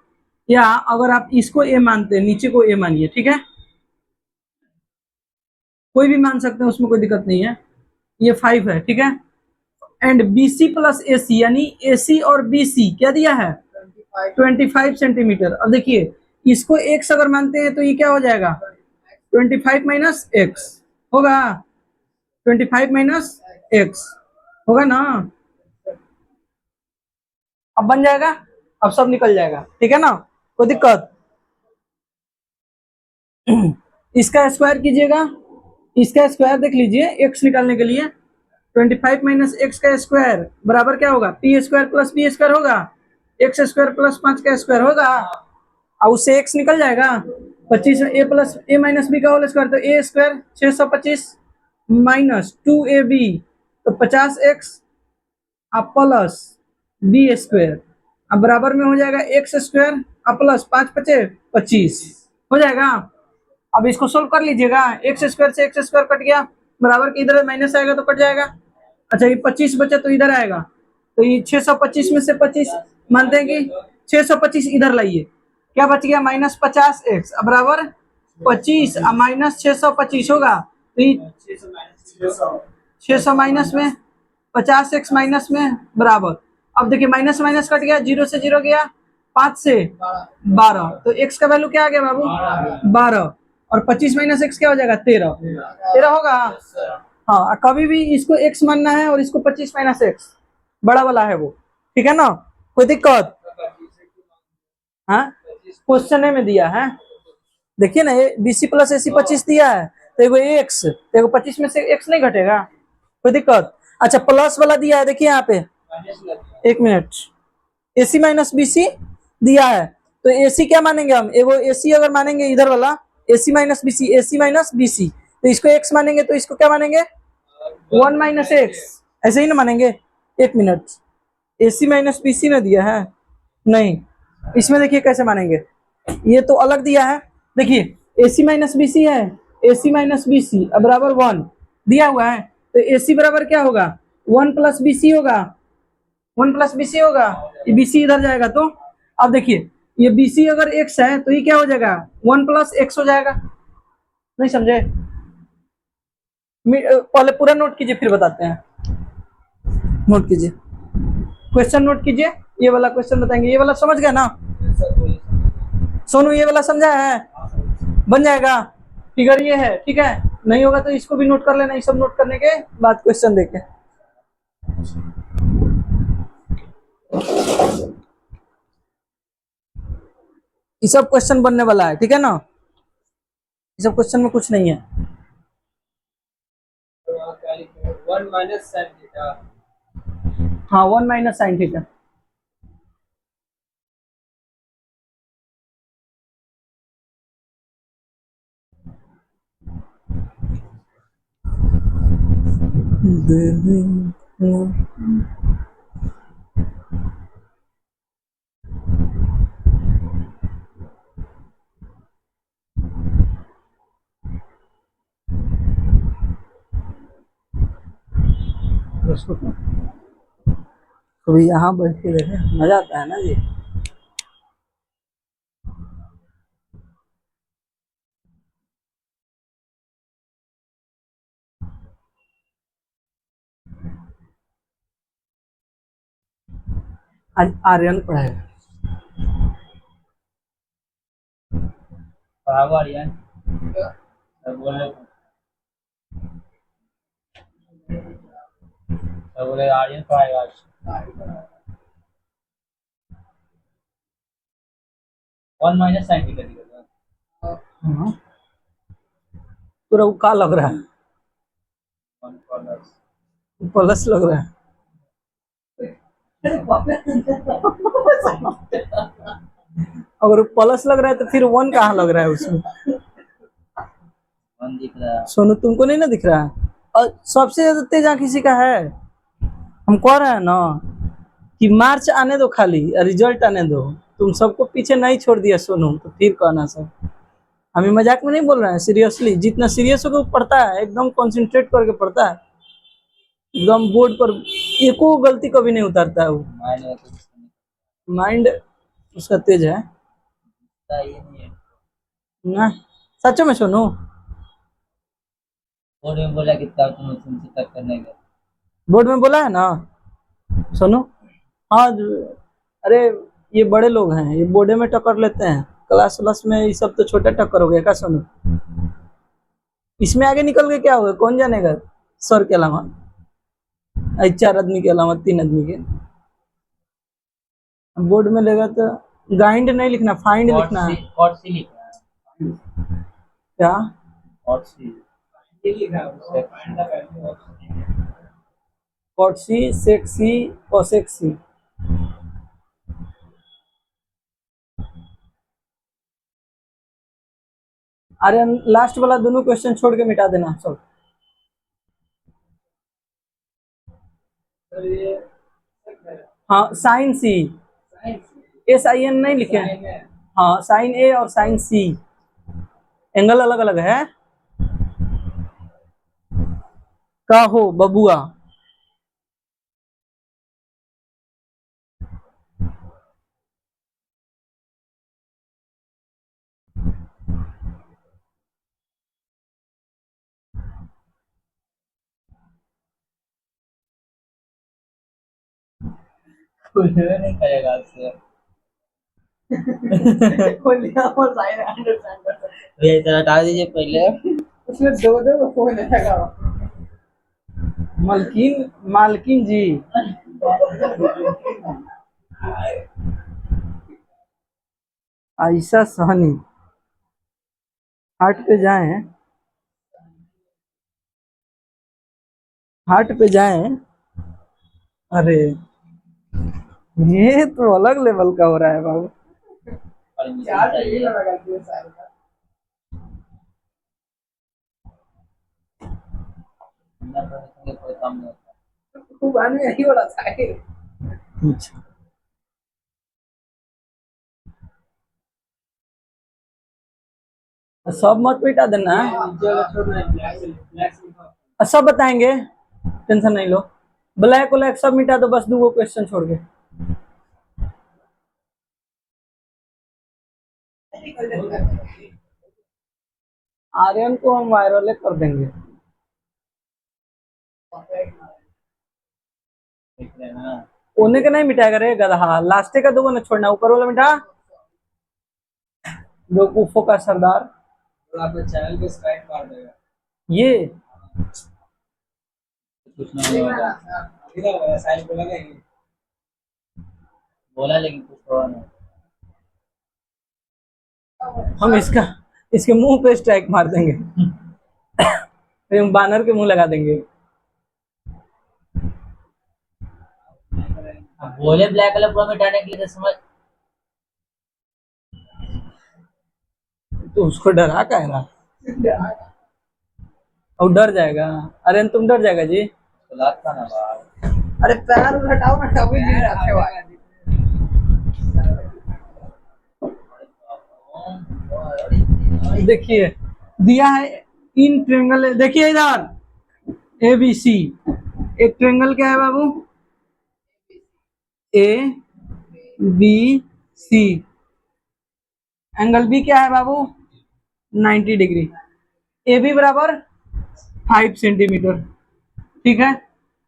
या अगर आप इसको ए मानते हैं, नीचे को ए मानिए, ठीक है, कोई भी मान सकते हैं, उसमें कोई दिक्कत नहीं है, ये 5 है, ठीक है। एंड बी सी प्लस ए सी, यानी ए सी और बी सी क्या दिया है 25 सेंटीमीटर। अब देखिए इसको एक्स अगर मानते हैं तो ये क्या हो जाएगा 25 माइनस एक्स होगा, 25 माइनस एक्स होगा ना, अब बन जाएगा, अब सब निकल जाएगा, ठीक है ना, कोई दिक्कत। इसका स्क्वायर कीजिएगा, इसका स्क्वायर देख लीजिए एक्स निकालने के लिए, 25 माइनस एक्स का स्क्वायर बराबर क्या होगा P square plus B square होगा, एक्स स्क्वायर प्लस 5 का स्क्वायर होगा, और उससे एक्स निकल जाएगा 25 ए प्लस ए माइनस बी का होल स्क्वायर, तो ए स्क्वायर 625 माइनस 2ab तो 50x अब प्लस बी स्क्वायर, अब बराबर में हो जाएगा एक्स स्क्वायर अब प्लस 5 पचे 25 हो जाएगा। अब इसको सोल्व कर लीजिएगा, एक्स स्क्वायर से एक्स स्क्वायर कट गया, बराबर के इधर माइनस आएगा तो कट जाएगा। अच्छा ये 25 बचा तो इधर आएगा, तो ये 625 में से 25 मानते हैं कि 625 इधर लाइए, क्या बच गया माइनस 50x अब बराबर 25 अब माइनस 625 होगा, तो ये 600 माइनस में 50x माइनस में बराबर, अब देखिए माइनस माइनस कट गया, 0 से 0 गया, 5 से 12, तो x का वैल्यू क्या आ गया बाबू 12, और 25 माइनस एक्स क्या हो जाएगा 13 होगा। हाँ कभी भी इसको x मानना है और इसको 25 माइनस एक्स बड़ा वाला है वो, ठीक है ना, कोई दिक्कत। हाँ क्वेश्चन में दिया है, देखिए ना बी सी प्लस ए सी 25 दिया है, तो एगो एक्स, तो एगो 25 में से एक्स नहीं घटेगा, कोई दिक्कत। अच्छा प्लस वाला दिया है, देखिए यहाँ पे, एक मिनट, ए सी माइनस बी सी दिया है, तो ए सी क्या मानेंगे हम, एगो ए सी अगर मानेंगे इधर वाला ए सी माइनस बी सी, ए सी माइनस बी सी, तो इसको एक्स मानेंगे, तो इसको क्या मानेंगे 1 माइनस एक्स, ऐसे ही ना मानेंगे। एक मिनट, ए सी माइनस बी सी ना दिया है, नहीं, इसमें देखिए कैसे मानेंगे, ये तो अलग दिया है, देखिए ए सी माइनस बी सी है, ए सी माइनस बी सी बराबर 1 दिया हुआ है, तो ए सी बराबर क्या होगा 1 प्लस बी सी होगा, 1 प्लस बी सी होगा, ये बी सी इधर जाएगा, तो अब देखिए ये बी सी अगर एक्स है तो ये क्या हो जाएगा 1 प्लस एक्स हो जाएगा, नहीं समझे, पहले पूरा नोट कीजिए फिर बताते हैं, नोट कीजिए, क्वेश्चन नोट कीजिए, ये वाला क्वेश्चन बताएंगे, ये वाला समझ गया ना सोनू, ये वाला समझा है, बन जाएगा, फिगर ये है, ठीक है, नहीं होगा तो इसको भी नोट कर लेना, ये सब नोट करने के बाद क्वेश्चन देखें। ये सब क्वेश्चन बनने वाला है, ठीक है ना, ये सब क्वेश्चन में कुछ नहीं है। 1 माइनस साइन थीटा, हाँ 1 माइनस साइन थीटा, कभी यहाँ बैठ के देखे मजा आता है ना जी। आज आर्यन पढ़ाएगा, बराबर यार सब बोले आर्यन तो आएगा आज। 1 माइनस साइन थीटा निकलेगा। हाँ, पूरा वो का लग रहा है, 1 प्लस प्लस लग रहा है। अगर प्लस लग रहा है तो फिर 1 कहाँ लग रहा है उसमें? 1 दिख रहा है। सोनू तुमको नहीं ना दिख रहा है? और सबसे ज्यादा तेज आंख किसी का है? हम कह रहे हैं ना कि मार्च आने दो, खाली रिजल्ट आने दो। तुम सबको पीछे नहीं छोड़ दिया सोनू, तो फिर कहना सब। हमें मजाक में नहीं बोल रहे हैं, सीरियसली। जितना सीरियस होकर पढ़ता है, एकदम कंसंट्रेट करके पढ़ता है, एकदम बोर्ड पर एको गलती कभी नहीं उतारता है वो। माइंड में कुछ माइंड उसका तेज है नहीं ये नहीं है। ना, सच में सोनू? बोर्ड में बोला कितना तुमसे तक करने का। बोर्ड में बोला है ना सोनू? हाँ अरे ये बड़े लोग हैं, ये बोर्डे में टक्कर लेते हैं, क्लास व्लास में ये सब तो छोटा टक्कर हो गया का सोनू? इसमें आगे निकल के क्या होगा कौन जानेगा, सर के अलावा, 4 आदमी के अलावा 3 आदमी के। बोर्ड में लेगा तो गाइंड नहीं लिखना, फाइंड लिखना है। कॉट सी लिख रहा है। क्या? कॉट सी ये लिखा है उससे find the value of cot C, sec C, cosec C. अरे लास्ट वाला दोनों क्वेश्चन छोड़ के मिटा देना सब। सर ये हाँ साइन सी, SIN नहीं लिखे हैं। हाँ साइन ए और साइन सी, एंगल अलग अलग है। का हो बबुआ? कुछ नहीं करेगा उससे। बोलिए और साइन अंडरस्टैंड कर सकते तो ये इतना हटा दीजिए पहले। हैं। उसमें दो फोन लगा मालकिन, मालकिन जी, आयशा सहनी, हाट पे जाएं, हाट पे जाएं। अरे ये तो अलग लेवल का हो रहा है बाबू। परमिशन चार चाहिए। लगा दिए सारे का बिना परमिशन के कोई काम नहीं होता। खूब आने यही वाला था अच्छा सब मत मिटा देना, सब बताएंगे, टेंशन नहीं लो। ब्लैक व्लैक सब मिटा दो, बस 2 क्वेश्चन छोड़ के। आर्यन को हम वायरल कर देंगे। देख रहे हैं ना। ओने के नहीं मिटाएगा रे गधा, लास्टे का 2 ना छोड़ना, ऊपर वाला मिटा। बेवकूफों का सरदार और आपके चैनल पे स्ट्राइक मार देगा। ये। कुछ नहीं होगा। इधर साइड पे लगा ही बोला लेकिन कुछ हुआ नहीं। हम इसके मुंह पे स्ट्राइक मार देंगे, फिर हम बानर के मुंह लगा देंगे। अब बोले ब्लैक कलर पूरा मिटाने के लिए तो समझ। तो उसको डरा का है, और डर जाएगा। अरे तुम डर जाएगा जी। तो लात का ना बाहर। अरे पैर हटाओ ना, कभी नहीं रखे हुआ देखिए दिया है इन ट्रेंगल, देखिए इधर ABC। एक ट्रेंगल क्या है बाबू? ABC। एंगल B क्या है बाबू? 90 डिग्री। AB बराबर 5 सेंटीमीटर। ठीक है,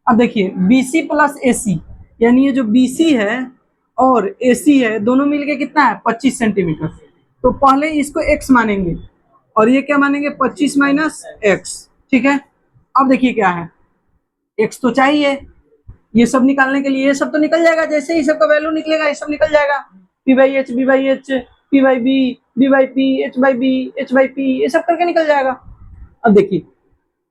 अब देखिए BC प्लस AC, यानी ये जो BC है और AC है, दोनों मिलके कितना है? 25 सेंटीमीटर। तो पहले इसको x मानेंगे, और ये क्या मानेंगे 25 माइनस एक्स। ठीक है, अब देखिए क्या है, एक्स तो चाहिए, ये सब निकालने के लिए ये सब तो निकल जाएगा, जैसे ही सबका वैल्यू निकलेगा ये सब निकल जाएगा, P by H, B by H, P by B by P, H by B, H by P, ये सब करके निकल जाएगा। अब देखिए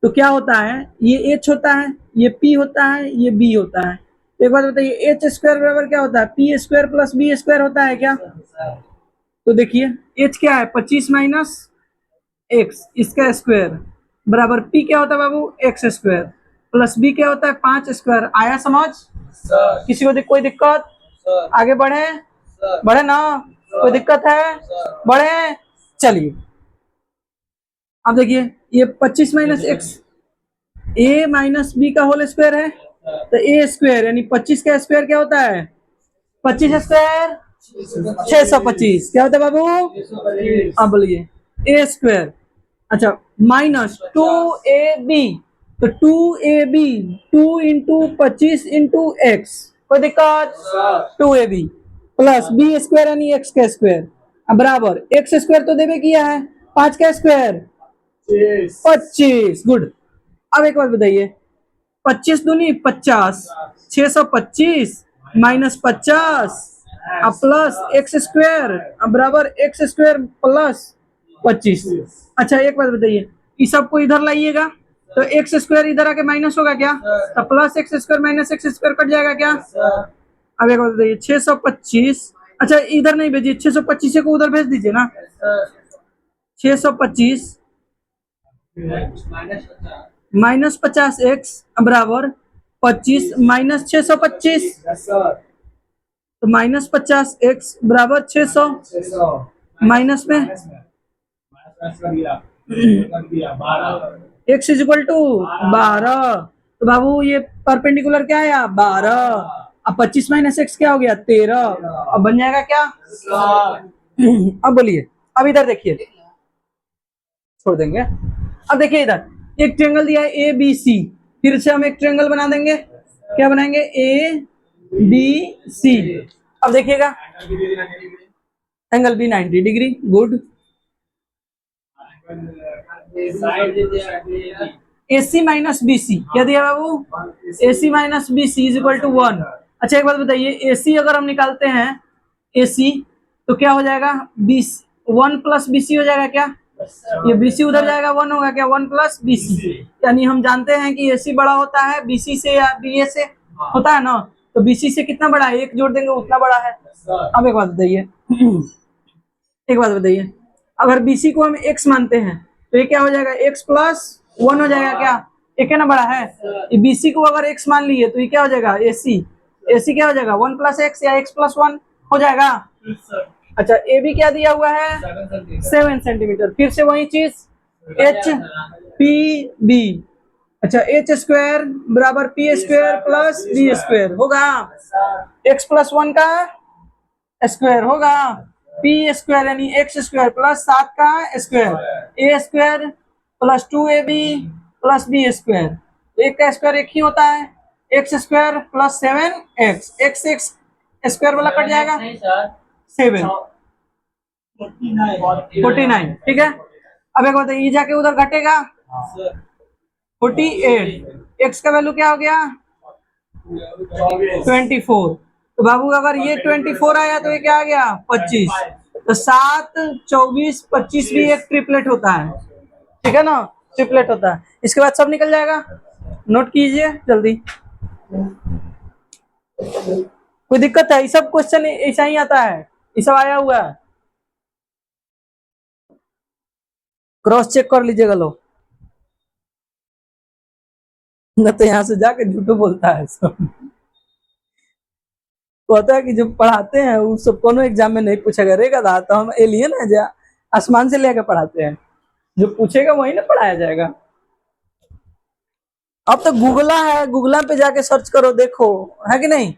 तो क्या होता है, ये एच होता है, ये पी होता है, ये बी होता है। एक बात बताइए, एच स्क्वायर बराबर क्या होता है, P square plus B square होता है क्या? तो देखिए एच क्या है 25 माइनस एक्स इसका स्क्वायर बराबर पी क्या होता है बाबू एक्स स्क्वायर प्लस बी क्या होता है 5 स्क्वायर। आया समझ? सर किसी को कोई दिक्कत? सर आगे बढ़े? सर बढ़े ना? कोई दिक्कत है? बढ़े? चलिए अब देखिए ये 25 माइनस एक्स ए माइनस बी का होल स्क्वायर है, तो ए स्क्वायर यानी 25 का स्क्वायर क्या होता है 25 स्क्वायर 625 क्या होता है बाबू? अब बोलिए ए स्क्वायर, अच्छा माइनस 2ab, तो 2ab 2 इंटू 25 इंटू एक्स, कोई दिक्कत? 2ab प्लस बी स्क्वायर यानी एक्स का स्क्वायर अब बराबर एक्स स्क्वायर तो देवे किया है 5 का स्क्वायर 25। गुड। अब एक बात बताइए 25 दूनी 50, 625 माइनस 50 अब प्लस एक्स स्क्वायर अब बराबर एक्स स्क्वायर प्लस 25। अच्छा एक बात बताइए, इस सबको इधर लाइएगा तो एक्स स्क्वायर इधर आके माइनस होगा क्या, तो plus x square minus x square cut जाएगा क्या? अब एक बात बताइए 625, अच्छा इधर नहीं भेजिए 625 को उधर भेज दीजिए ना, 625 माइनस 50 एक्स बराबर 25 माइनस 625, तो माइनस 50 एक्स बराबर 600 माइनस में एक्स इज इक्वल टू 12, तो बाबू ये परपेंडिकुलर क्या आया 12, अब 25 माइनस एक्स क्या हो गया 13, अब बन जाएगा क्या? अब बोलिए, अब इधर देखिए, छोड़ देंगे, अब देखिए इधर एक ट्रायंगल दिया है ए बी सी, फिर से हम एक ट्रायंगल बना देंगे, क्या बनाएंगे ए बी सी। अब देखिएगा angle B 90 degree, good. AC minus B C क्या दिया बाबू, AC minus B C is equal to 1। अच्छा एक बात बताइए AC अगर हम निकालते हैं AC तो क्या हो जाएगा 1 प्लस बी सी हो जाएगा क्या, ये BC उधर जाएगा 1 होगा क्या, 1 प्लस BC, यानी हम जानते हैं कि AC बड़ा होता है BC से या BA से होता है ना, तो BC से कितना बड़ा है, एक जोड़ देंगे उतना बड़ा है। अब एक बात बताइए एक बात बताइए अगर BC को हम x मानते हैं तो ये क्या हो जाएगा x प्लस 1 हो जाएगा क्या, एक है ना बड़ा है, ये BC को अगर x मान लिए तो ये क्या हो जाएगा AC क्या हो जाएगा 1 प्लस एक्स या x प्लस 1 हो जाएगा। अच्छा AB क्या दिया हुआ है 7 सेंटीमीटर, फिर से वही चीज एच पी बी, अच्छा एच स्क्वायर बराबर P square plus B square होगा, एक्स प्लस 1 का स्क्वायर होगा, पी स्क्वायर यानी एक्स स्क्वायर प्लस 7 का square, A square plus 2ab plus B square, एक का स्क्वायर एक ही होता है, X square plus 7x, X X square वाला कट जाएगा 7 49, ठीक है। अब एक बताइए जाके उधर घटेगा 48, एक्स का वैल्यू क्या हो गया 24, तो बाबू अगर ये 24 आया तो ये क्या आ गया 25, तो 7 24 25 भी एक ट्रिपलेट होता है, ठीक है ना, ट्रिपलेट होता है। इसके बाद सब निकल जाएगा, नोट कीजिए जल्दी, कोई दिक्कत है? ये सब क्वेश्चन ऐसा ही आता है, ये सब आया हुआ है, क्रॉस चेक कर लीजिएगा लोग, न तो यहाँ से जाके झूठो बोलता है सब, कहता है कि जो पढ़ाते हैं वो सब कोनो एग्जाम में नहीं पूछेगा, रे गधा तो हम एलियन है जा आसमान से लेकर पढ़ाते हैं, जो पूछेगा वही ना पढ़ाया जाएगा। अब तो गूगला है, गूगला पे जाके सर्च करो देखो, है कि नहीं,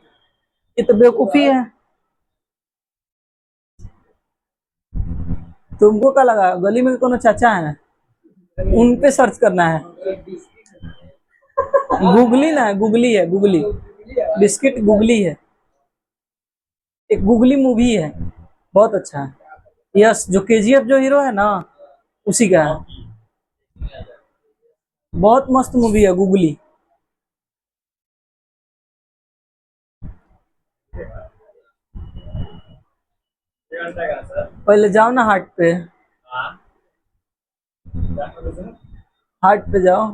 ये तो बेवकूफी है। तुमको क्या लगा गली में कोनो चाचा है उन पे सर्च करना है, गूगली ना गूगली है, गूगली बिस्किट गूगली है, एक गूगली मूवी है बहुत अच्छा है, यस जो KGF जो हीरो है ना उसी का है। बहुत मस्त मूवी है गूगली। पहले जाओ ना हाट पे, हाट पे जाओ।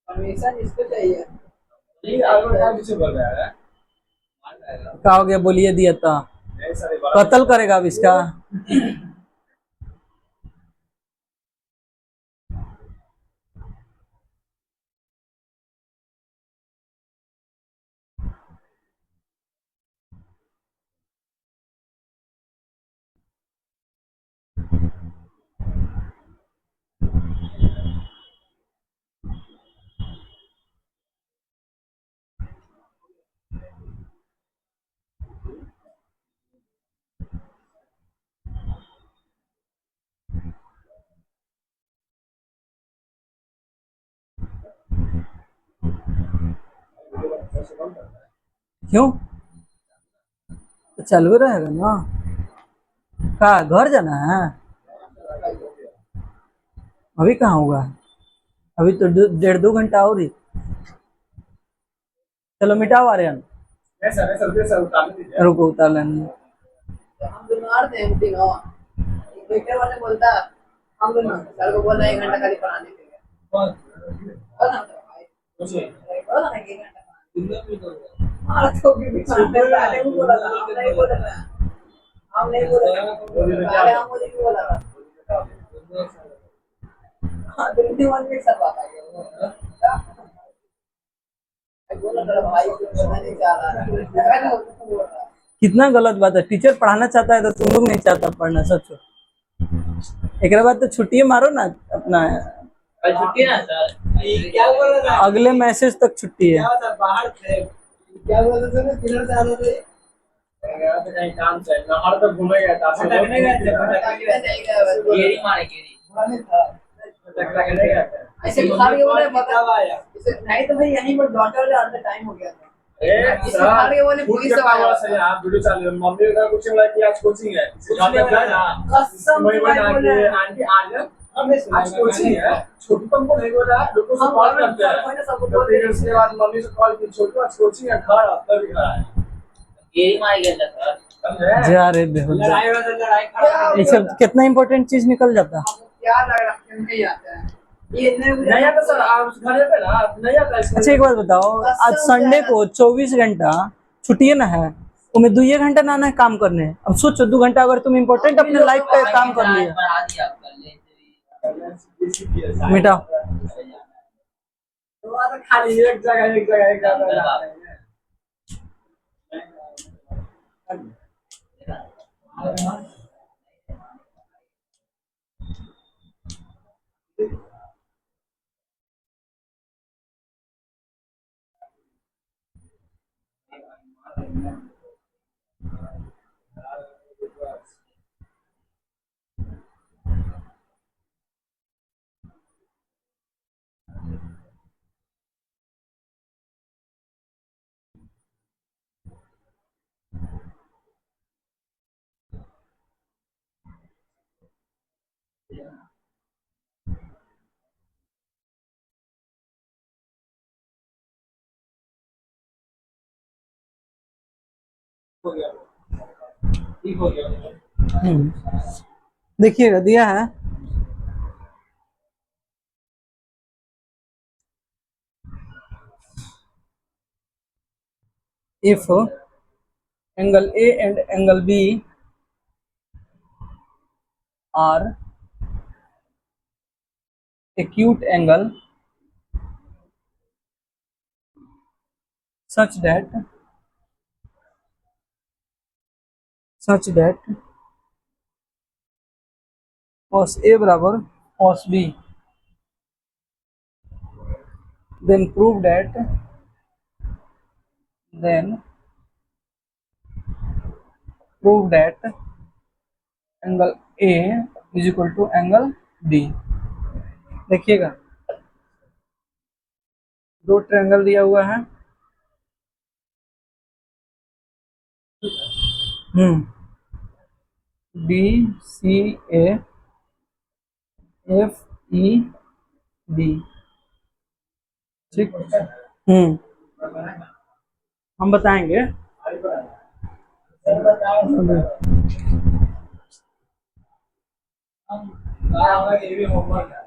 परमिशन इसको चाहिए। क्या हो गया बोलिए, दिया था कत्ल करेगा अब इसका। क्यों, तो चालू रहेगा ना। कहा घर जाना है, अभी कहाँ होगा, अभी तो 1.5-2 घंटा और ही। चलो मिटाओ आर्यन, रुको उतार लेने। हम बीमार थे हम तीनों। एक वेटर वाले बोलता हम लोग सर को बोला 1 घंटा खाली पढ़ाने के लिए। बोला तो भाई बोला ना 1 घंटा मार तो भी पहले वो बोला था, हम नहीं बोला था, हम नहीं बोला था, पहले हम मुझे क्यों बोला था। हाँ दिल्ली वाले के साथ बात आ गया। बोला था भाई मैं नहीं चाह रहा था। कितना गलत बात है, टीचर पढ़ाना चाहता है तो तुम लोग नहीं चाहता पढ़ना। सच एक बाद तो छुट्टी मारो ना अपना, कल छुट्टी ना सर। क्या बोल रहा था, अगले मैसेज तक छुट्टी है। क्या था बाहर थे, क्या बोल रहे थे ना किधर से आ रहे थे। कहीं काम से नहर पे घूमे गया था भटकने गए थे, भटकने नहीं गए। गेरी मारे गेरी। पुराने था भटकने गया था। ऐसे खाली के बोले कब आया, इसे नहीं तो भाई यहीं पर डॉक्टर का टाइम हो गया था। इसे खाली के बोले पुलिस से आया सही आप वीडियो चालू है, मम्मी का कुछ बोला कि आज कोचिंग है, घर पे गया ना कसम वही से बोला भाई बोले कि आंटी आ जाओ आज कोचिंग है। छोटू तुमको नहीं बोला, लोगों से कॉल करते हैं तो फिर उसके बाद मम्मी से कॉल की छोटू आज कोचिंग है, घर आता भी घर आया। गेरी मार गया था सर। समझे जा रे बेहुदा, लड़ाई हो तो लड़ाई खड़ा ये सब कितना इंपॉर्टेंट चीज निकल जाता। आपको क्या लग रहा है नहीं आता है ये नहीं आता सर, आप घर पे ना नहीं आता इसको। अच्छा एक बात बताओ, आज संडे को 24 घंटा छुट्टी ना है, तुम्हें 2 घंटा ना है काम करने। अब सोचो 2 घंटा अगर तुम इम्पोर्टेंट अपने लाइफ का काम कर लिया। पढ़ा दिया आप कर ले। मिटाओ। तो खाली एक जगह हो गया, ठीक हो गया। देखिएगा दिया है, if angle A and angle B are acute angle such that cos A बराबर cos B, then prove that angle A is equal to angle B। देखिएगा दो ट्रायंगल दिया हुआ है, B C A F E B, ठीक। हम बताएंगे। ये भी होमवर्क है।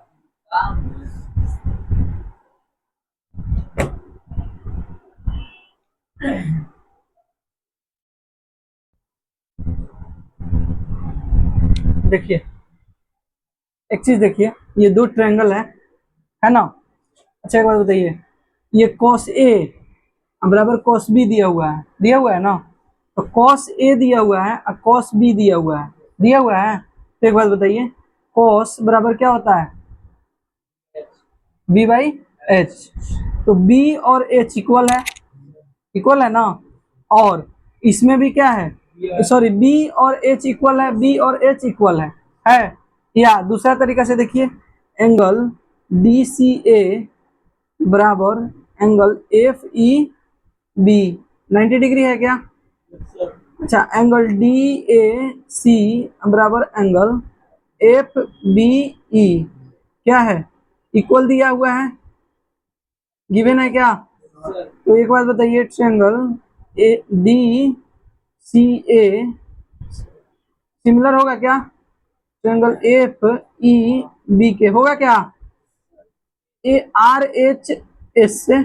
देखिए एक चीज देखिए, ये दो ट्रायंगल है ना। अच्छा एक बात बताइए, ये cos A बराबर cos B दिया हुआ है ना। तो cos A दिया हुआ है और cos B दिया हुआ है। तो एक बात बताइए, cos बराबर क्या होता है, B बाई H। तो B और H इक्वल है ना। और इसमें भी क्या है, सॉरी B और H इक्वल है, B और H इक्वल है। या दूसरा तरीका से देखिए, एंगल DCA बराबर एंगल FEB 90 डिग्री है क्या। अच्छा एंगल DAC बराबर एंगल FBE क्या है, इक्वल दिया हुआ है, गिवन है क्या। तो एक बात बताइए, ट्रायंगल DCA सिमिलर होगा क्या ट्रायंगल FEB के, होगा क्या RHS से।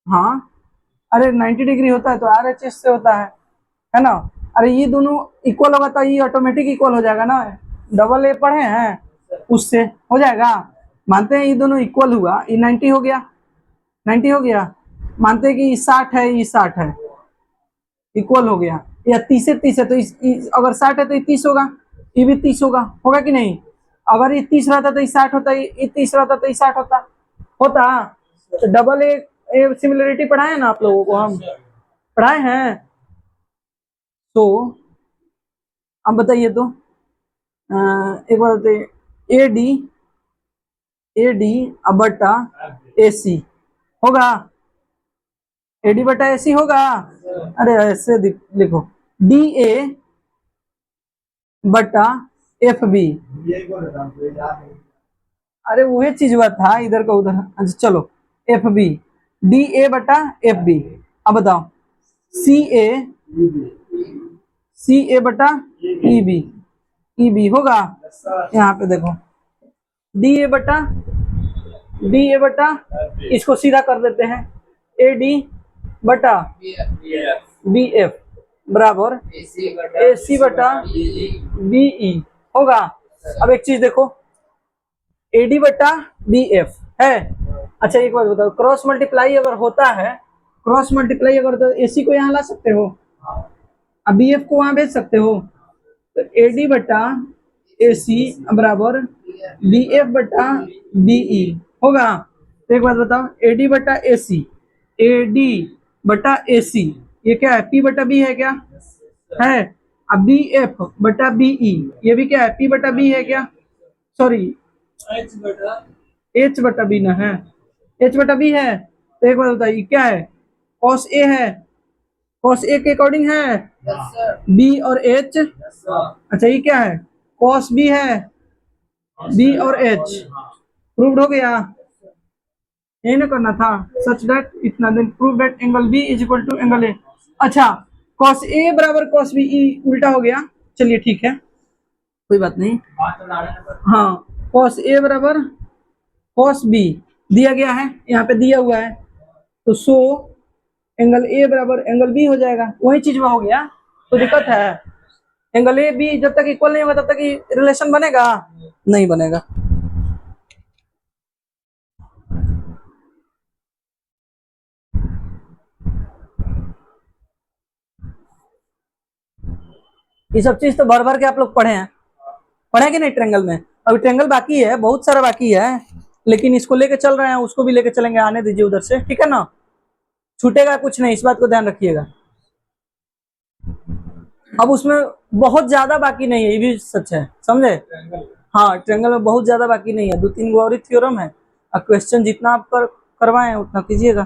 हाँ अरे 90 डिग्री होता है तो RHS से होता है ना। अरे ये दोनों इक्वल होगा तो ये ऑटोमेटिक इक्वल हो जाएगा ना, डबल ए पढ़े हैं उससे हो जाएगा। मानते हैं ये दोनों इक्वल हुआ, ये 90 हो गया, 90 हो गया। मानते हैं कि ये 60 है, ये 60 है, इक्वल हो गया। या 30 है 30 है तो अगर 60 है तो ये 30 होगा, ये भी 30 होगा कि नहीं। अगर ये 30 रहता तो ये 60 होता, ये 30 रहता तो ये 60 होता। तो डबल ए सिमिलरिटी पढ़ाए ना आप लोगों को, हम पढ़ाए हैं। तो अब बताइए तो एक बार बताइए, AD बटा AC होगा, AD बटा AC होगा। अरे ऐसे लिखो, DA बटा FB। अरे वही चीज हुआ था, इधर का उधर। अच्छा चलो, FB DA बटा FB। अब बताओ CA बटा EB होगा। यहाँ पे देखो DA बटा इसको सीधा कर देते हैं, AD बटा BF बराबर AC बटा BE होगा। अब एक चीज देखो, AD बटा BF है। अच्छा एक बात बताओ, क्रॉस मल्टीप्लाई अगर होता है, क्रॉस मल्टीप्लाई अगर तो AC को यहाँ ला सकते हो, अब BF को वहां भेज सकते हो। तो AD बटा AC बराबर BF बटा BE होगा। तो एक बात बताओ, AD बटा AC ये क्या है, P बटा B है क्या, है। अब BF बटा BE ये भी क्या है, P बटा B है क्या, सॉरी H बटा B ना है, H बटा B है। तो एक बात बताइए क्या है, cos A है, cos A के अकॉर्डिंग है B और H। अच्छा ये क्या है, cos B है, B और H प्रूव्ड हो गया। यही ना करना था, सच दैट इतना then prove that angle B is equal to angle A। अच्छा cos A बराबर cos B, उल्टा हो गया, चलिए ठीक है कोई बात नहीं। हाँ cos A बराबर cos B दिया गया है, यहाँ पे दिया हुआ है, तो सो एंगल A बराबर एंगल B हो जाएगा, वही चीज में हो गया। तो दिक्कत है, एंगल A B जब तक इक्वल नहीं होगा तब तक रिलेशन बनेगा नहीं बनेगा। ये सब चीज तो भर भर के आप लोग पढ़े कि नहीं ट्रायंगल में। अभी ट्रायंगल बाकी है, बहुत सारा बाकी है, लेकिन इसको लेके चल रहे हैं, उसको भी लेके चलेंगे, आने दीजिए उधर से, ठीक है ना। छूटेगा कुछ नहीं, इस बात को ध्यान रखिएगा। अब उसमें बहुत ज्यादा बाकी नहीं है, ये भी सच है, समझे। हाँ ट्रायंगल में बहुत ज्यादा बाकी नहीं है, 2-3 गो और थ्योरम है। अब क्वेश्चन जितना आप करवाए उतना कीजिएगा,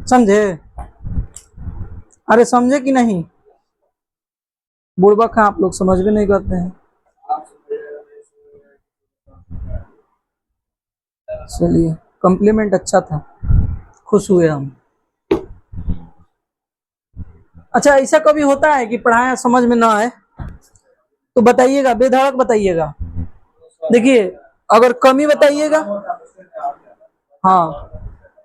समझे। अरे समझे कि नहीं। बुड़बक हैं आप लोग, समझ भी नहीं करते हैं। चलिए, कॉम्प्लीमेंट अच्छा था, खुश हुए हम। अच्छा, ऐसा कभी होता है कि पढ़ाया समझ में ना आए तो बताइएगा, बेधड़क बताइएगा। देखिए, अगर कमी बताइएगा, हाँ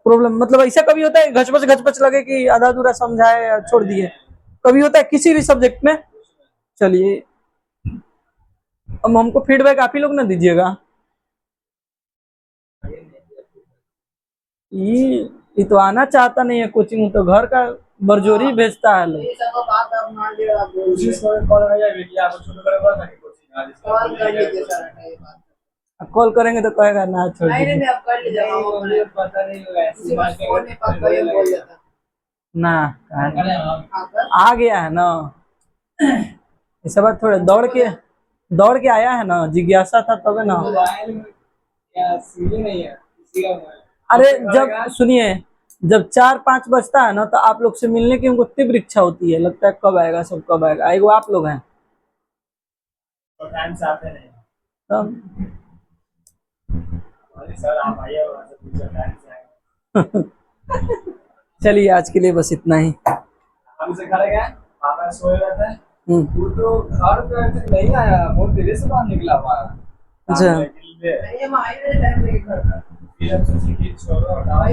प्रॉब्लम, मतलब ऐसा कभी होता है घचपच लगे कि आधा अधूरा समझाए या छोड़ दिए, कभी होता है किसी भी सब्जेक्ट में। चलिए, अब हमको फीडबैक आप ही लोग ना दीजिएगा। ये तो आना चाहता नहीं है कोचिंग, तो घर का बरजोरी भेजता है लोग। ये सब बात आप मान लिया, आप बोल कोशिश करें कॉल आ जाए कि आपको छोटे बड़े बात है कोचिंग आज कॉल कर लीजिए सर, ये बात कॉल करेंगे तो कहेगा ना छोड़ नहीं दीजिए। नहीं आप कर लीजिए, हम अपने पता नहीं होगा किसी बात फोन में बात करें बोल देता। ना हाँ सर, आ गया है ना, इस बार थोड़ा दौड़ के आया है ना, जिज्ञासा था तबे ना। मोबाइल में क्या सीधी नहीं है किसी का मोबाइल। अरे जब सुनिए, जब 4-5 बजता है ना तो आप लोग से मिलने की हमको तीव्र इच्छा होती है, लगता है कब आएगा, सब कब आएगा। एगो आप लोग हैं तो टाइम से आते नहीं। तब। अरे सर आप आइए वहां से पूछो टाइम से आएंगे। चलिए, आज के लिए बस इतना ही। हमसे खड़े गए, पापा सोए रहते हैं। वो तो घर पे नहीं आया, बहुत देर से बाहर निकला हुआ है। अच्छा, ये हम आए थे टाइम लेके घर का। फिर हम सोचे कि छोड़ो और